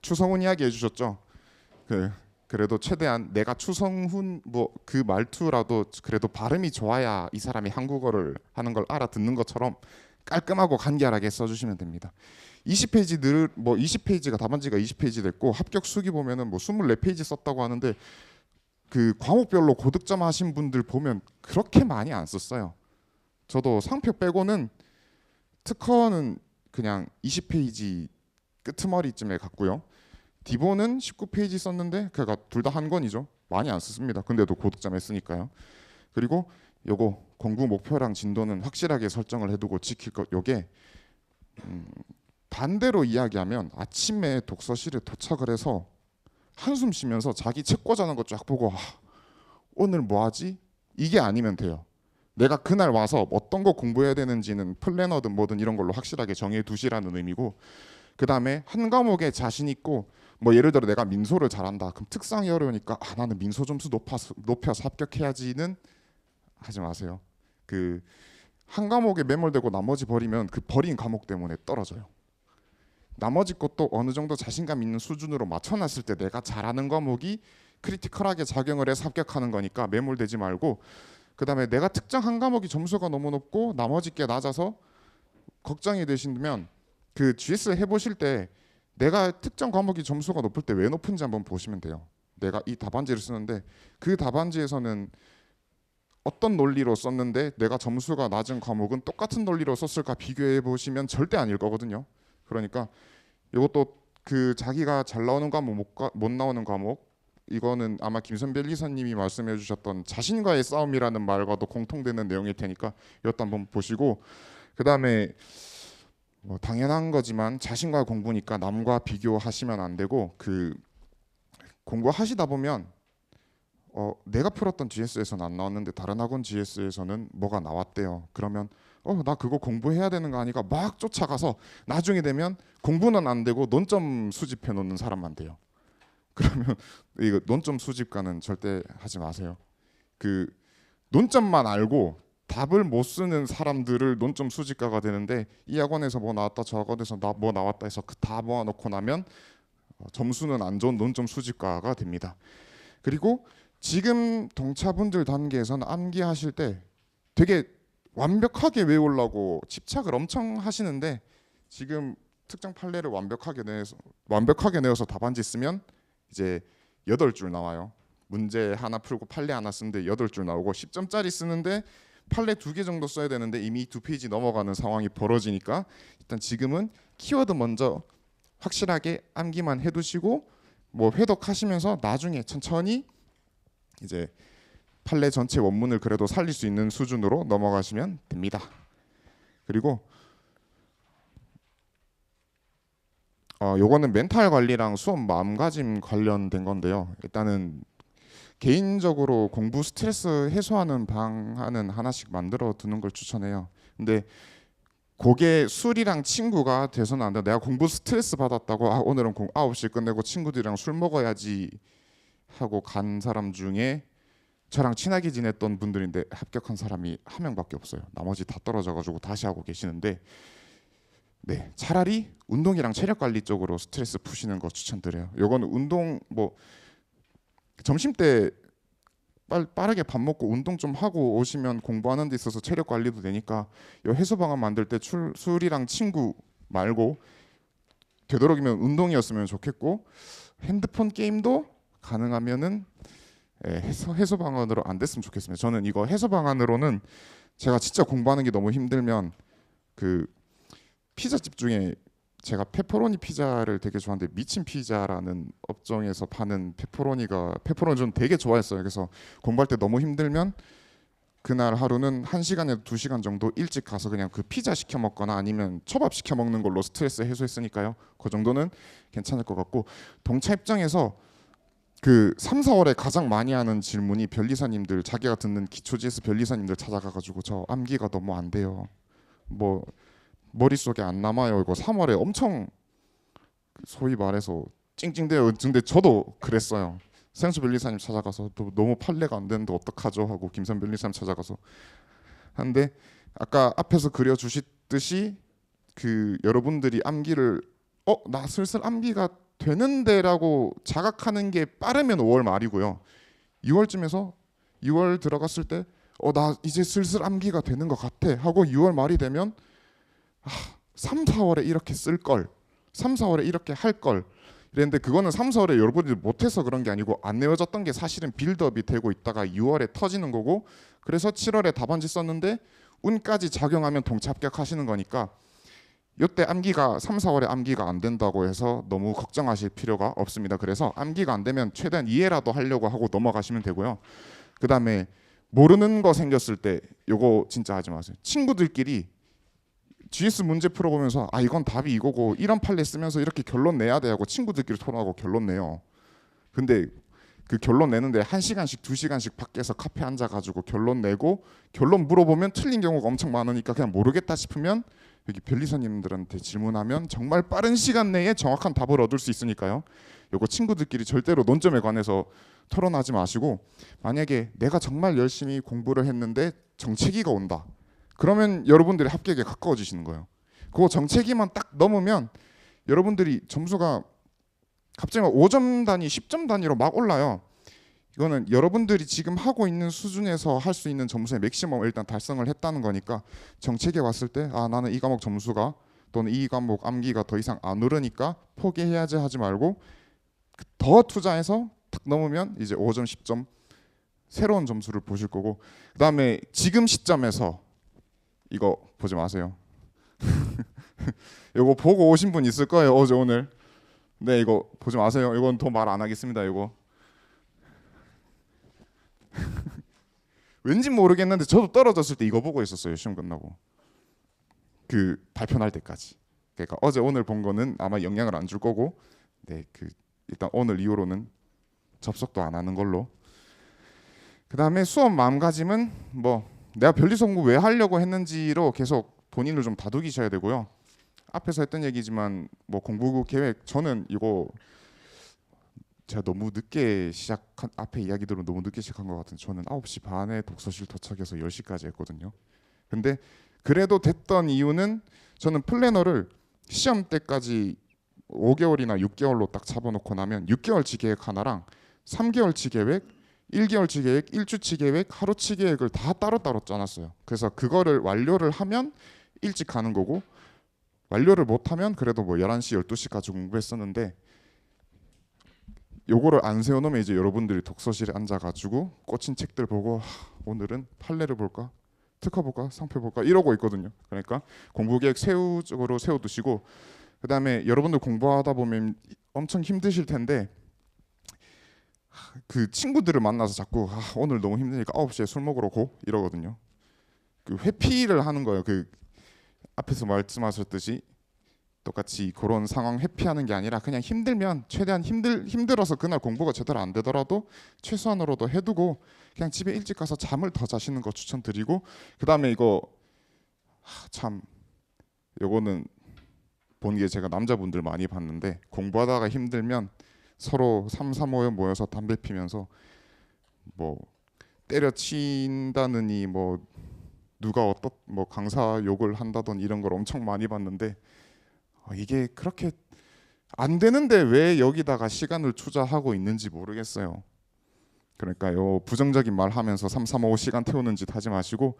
추성훈 이야기 해주셨죠. 그래도 최대한 내가 추성훈 그 말투라도 그래도 발음이 좋아야 이 사람이 한국어를 하는 걸 알아듣는 것처럼 깔끔하고 간결하게 써주시면 됩니다. 20페이지 20페이지가 답안지가 20페이지 됐고 합격 수기 보면은 24페이지 썼다고 하는데 그 과목별로 고득점 하신 분들 보면 그렇게 많이 안 썼어요. 저도 상표 빼고는 특허는 그냥 20페이지 끄트머리쯤에 갔고요. 디보는 19페이지 썼는데 그가 둘 다 한 권이죠. 많이 안 썼습니다. 근데도 고득점에 쓰니까요. 그리고 요거 공부 목표랑 진도는 확실하게 설정을 해두고 지킬 것. 요게 반대로 이야기하면 아침에 독서실에 도착을 해서 한숨 쉬면서 자기 책 꽂아놓은 거 쫙 보고 오늘 뭐 하지? 이게 아니면 돼요. 내가 그날 와서 어떤 거 공부해야 되는지는 플래너든 뭐든 이런 걸로 확실하게 정해 두시라는 의미고, 그 다음에 한 과목에 자신 있고, 뭐 예를 들어 내가 민소를 잘한다. 그럼 특성이 어려우니까 나는 민소 점수 높여서 합격해야지는 하지 마세요. 그 한 과목에 매몰되고 나머지 버리면 그 버린 과목 때문에 떨어져요. 나머지 것도 어느 정도 자신감 있는 수준으로 맞춰놨을 때 내가 잘하는 과목이 크리티컬하게 작용을 해서 합격하는 거니까 매몰되지 말고, 그 다음에 내가 특정 한 과목이 점수가 너무 높고 나머지 게 낮아서 걱정이 되시면 그 GS 해보실 때 내가 특정 과목이 점수가 높을 때 왜 높은지 한번 보시면 돼요. 내가 이 답안지를 쓰는데 그 답안지에서는 어떤 논리로 썼는데 내가 점수가 낮은 과목은 똑같은 논리로 썼을까 비교해 보시면 절대 아닐 거거든요. 그러니까 이것도 그 자기가 잘 나오는 과목 못 나오는 과목, 이거는 아마 김선배 리사님이 말씀해 주셨던 자신과의 싸움이라는 말과도 공통되는 내용일 테니까 이것도 한번 보시고, 그 다음에 뭐 당연한 거지만 자신과 공부니까 남과 비교하시면 안 되고, 그 공부하시다 보면 내가 풀었던 GS에서는 안 나왔는데 다른 학원 GS에서는 뭐가 나왔대요. 그러면 나 그거 공부해야 되는 거 아니까 막 쫓아가서 나중에 되면 공부는 안 되고 논점 수집해 놓는 사람만 돼요. 그러면 이거 논점 수집가는 절대 하지 마세요. 그 논점만 알고 답을 못 쓰는 사람들을 논점 수집가가 되는데, 이 학원에서 뭐 나왔다 저 학원에서 뭐 나왔다 해서 다 모아놓고 나면 점수는 안 좋은 논점 수집가가 됩니다. 그리고 지금 동차분들 단계에서는 암기하실 때 되게 완벽하게 외우려고 집착을 엄청 하시는데, 지금 특정 판례를 완벽하게 내어서 답안지 쓰면 이제 8줄 나와요. 문제 하나 풀고 판례 하나 쓰는데 8줄 나오고, 10점짜리 쓰는데 판례 2개 정도 써야 되는데 이미 2페이지 넘어가는 상황이 벌어지니까 일단 지금은 키워드 먼저 확실하게 암기만 해두시고 뭐 회독하시면서 나중에 천천히 이제 판례 전체 원문을 그래도 살릴 수 있는 수준으로 넘어가시면 됩니다. 그리고 요거는 멘탈 관리랑 수업 마음가짐 관련된 건데요. 일단은 개인적으로 공부 스트레스 해소하는 방안은 하나씩 만들어 두는 걸 추천해요. 근데 그게 술이랑 친구가 돼서는 안 돼. 내가 공부 스트레스 받았다고 오늘은 9시 끝내고 친구들이랑 술 먹어야지 하고 간 사람 중에 저랑 친하게 지냈던 분들인데 합격한 사람이 한 명밖에 없어요. 나머지 다 떨어져가지고 다시 하고 계시는데, 네, 차라리 운동이랑 체력 관리 쪽으로 스트레스 푸시는 거 추천드려요. 요거는 운동 뭐 점심 때 빠르게 밥 먹고 운동 좀 하고 오시면 공부하는 데 있어서 체력 관리도 되니까 요 해소 방안 만들 때 술이랑 친구 말고 되도록이면 운동이었으면 좋겠고, 핸드폰 게임도 가능하면은 해소 방안으로 안 됐으면 좋겠습니다. 저는 이거 해소 방안으로는 제가 진짜 공부하는 게 너무 힘들면 그 피자집 중에 제가 페퍼로니 피자를 되게 좋아하는데 미친 피자라는 업종에서 파는 페퍼로니 저는 되게 좋아했어요. 그래서 공부할 때 너무 힘들면 그날 하루는 1시간에서 2시간 정도 일찍 가서 그냥 그 피자 시켜 먹거나 아니면 초밥 시켜 먹는 걸로 스트레스 해소했으니까요. 그 정도는 괜찮을 것 같고, 동차 입장에서 그 3, 4월에 가장 많이 하는 질문이 변리사님들, 자기가 듣는 기초 GS 변리사님들 찾아가가지고 저 암기가 너무 안 돼요. 뭐 머릿속에 안 남아요. 이거 3월에 엄청 소위 말해서 찡찡대요. 근데 저도 그랬어요. 생수 변리사님 찾아가서 너무 판례가 안 되는데 어떡하죠 하고 김선 변리사님 찾아가서 하는데, 아까 앞에서 그려주셨듯이 그 여러분들이 암기를 나 슬슬 암기가 되는데라고 자각하는 게 빠르면 5월 말이고요. 6월쯤에서 6월 들어갔을 때 나 이제 슬슬 암기가 되는 것 같아 하고 6월 말이 되면 3, 4월에 이렇게 쓸 걸, 3, 4월에 이렇게 할 걸 이랬는데, 그거는 3, 4월에 여러분들이 못해서 그런 게 아니고 안 내워졌던 게 사실은 빌드업이 되고 있다가 6월에 터지는 거고, 그래서 7월에 답안지 썼는데 운까지 작용하면 동차 합격하시는 거니까 이때 암기가 3, 4월에 암기가 안 된다고 해서 너무 걱정하실 필요가 없습니다. 그래서 암기가 안 되면 최대한 이해라도 하려고 하고 넘어가시면 되고요. 그다음에 모르는 거 생겼을 때 요거 진짜 하지 마세요. 친구들끼리 GS 문제 풀어보면서 아 이건 답이 이거고 이런 판례 쓰면서 이렇게 결론 내야 돼 하고 친구들끼리 토론하고 결론 내요. 근데 그 결론 내는데 1시간씩 2시간씩 밖에서 카페 앉아가지고 결론 내고 결론 물어보면 틀린 경우가 엄청 많으니까 그냥 모르겠다 싶으면 여기 변리사님들한테 질문하면 정말 빠른 시간 내에 정확한 답을 얻을 수 있으니까요. 요거 친구들끼리 절대로 논점에 관해서 토론하지 마시고 만약에 내가 정말 열심히 공부를 했는데 정체기가 온다. 그러면 여러분들이 합격에 가까워지시는 거예요. 그거 정체기만 딱 넘으면 여러분들이 점수가 갑자기 막 5점 단위, 10점 단위로 막 올라요. 이거는 여러분들이 지금 하고 있는 수준에서 할 수 있는 점수의 맥시멈을 일단 달성을 했다는 거니까 정책에 왔을 때 아 나는 이 과목 점수가 또는 이 과목 암기가 더 이상 안 오르니까 포기해야지 하지 말고 더 투자해서 탁 넘으면 이제 5점, 10점 새로운 점수를 보실 거고 그다음에 지금 시점에서 이거 보지 마세요. 이거 보고 오신 분 있을 거예요. 어제 오늘. 네 이거 보지 마세요. 이건 더 말 안 하겠습니다. 이거 왠지 모르겠는데 저도 떨어졌을 때 이거 보고 있었어요. 시험 끝나고 그 발표 날 때까지. 그러니까 어제 오늘 본 거는 아마 영향을 안 줄 거고 네 그 일단 오늘 이후로는 접속도 안 하는 걸로. 그 다음에 수업 마음가짐은 뭐 내가 변리사 공부 왜 하려고 했는지로 계속 본인을 좀 다독이셔야 되고요. 앞에서 했던 얘기지만 뭐 공부 계획 저는 이거 제가 너무 늦게 시작한 앞에 이야기들은 너무 늦게 시작한 것 같은데 저는 9시 반에 독서실 도착해서 10시까지 했거든요. 근데 그래도 됐던 이유는 저는 플래너를 시험 때까지 5개월이나 6개월로 딱 잡아놓고 나면 6개월치 계획 하나랑 3개월치 계획, 1개월치 계획, 1주치 계획, 하루치 계획을 다 따로따로 짜놨어요. 그래서 그거를 완료를 하면 일찍 가는 거고 완료를 못하면 그래도 뭐 11시, 12시까지 공부했었는데 요거를 안 세워놓으면 이제 여러분들이 독서실에 앉아가지고 꽂힌 책들 보고 오늘은 판례를 볼까? 특허 볼까? 상표 볼까? 이러고 있거든요. 그러니까 공부 계획 세우적으로 세워두시고 그 다음에 여러분들 공부하다 보면 엄청 힘드실 텐데 그 친구들을 만나서 자꾸 오늘 너무 힘드니까 9시에 술 먹으러 고 이러거든요. 그 회피를 하는 거예요. 그 앞에서 말씀하셨듯이 똑같이 그런 상황 회피하는 게 아니라 그냥 힘들면 최대한 힘들어서 그날 공부가 제대로 안 되더라도 최소한으로도 해두고 그냥 집에 일찍 가서 잠을 더 자시는 거 추천드리고 그 다음에 이거 참 요거는 본 게 제가 남자분들 많이 봤는데 공부하다가 힘들면 서로 3, 3, 5연 모여서 담배 피면서 뭐 때려친다느니 뭐 누가 어떤 뭐 강사 욕을 한다던 이런 걸 엄청 많이 봤는데 이게 그렇게 안 되는데 왜 여기다가 시간을 투자하고 있는지 모르겠어요. 그러니까 요 부정적인 말 하면서 3, 3, 5 시간 태우는 짓 하지 마시고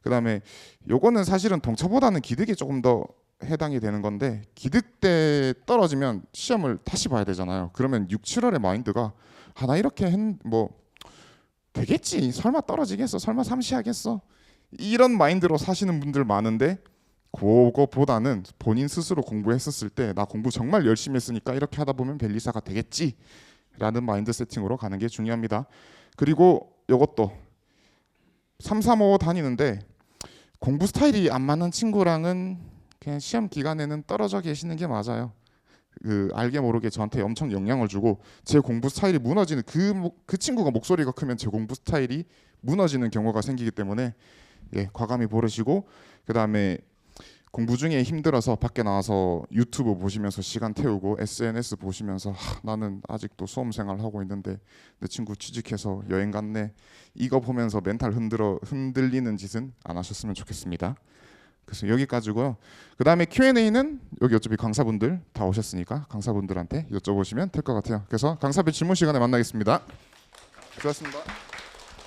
그다음에 요거는 사실은 동차보다는 기득에 조금 더 해당이 되는 건데 기득 때 떨어지면 시험을 다시 봐야 되잖아요. 그러면 6, 7월의 마인드가 나 이렇게 뭐 되겠지. 설마 떨어지겠어. 설마 삼시하겠어. 이런 마인드로 사시는 분들 많은데 그거보다는 본인 스스로 공부했었을 때 나 공부 정말 열심히 했으니까 이렇게 하다 보면 변리사가 되겠지 라는 마인드 세팅으로 가는 게 중요합니다. 그리고 이것도 3, 3, 5 다니는데 공부 스타일이 안 맞는 친구랑은 그냥 시험 기간에는 떨어져 계시는 게 맞아요. 그 알게 모르게 저한테 엄청 영향을 주고 제 공부 스타일이 무너지는 그 친구가 목소리가 크면 제 공부 스타일이 무너지는 경우가 생기기 때문에 과감히 고르시고 그 다음에 공부 중에 힘들어서 밖에 나와서 유튜브 보시면서 시간 태우고 SNS 보시면서 나는 아직도 수험생활 하고 있는데 내 친구 취직해서 여행 갔네 이거 보면서 멘탈 흔들리는 짓은 안 하셨으면 좋겠습니다. 그래서 여기까지고요. 그 다음에 Q&A는 여기 어차피 강사분들 다 오셨으니까 강사분들한테 여쭤보시면 될 것 같아요. 그래서 강사별 질문 시간에 만나겠습니다. 수고하셨습니다.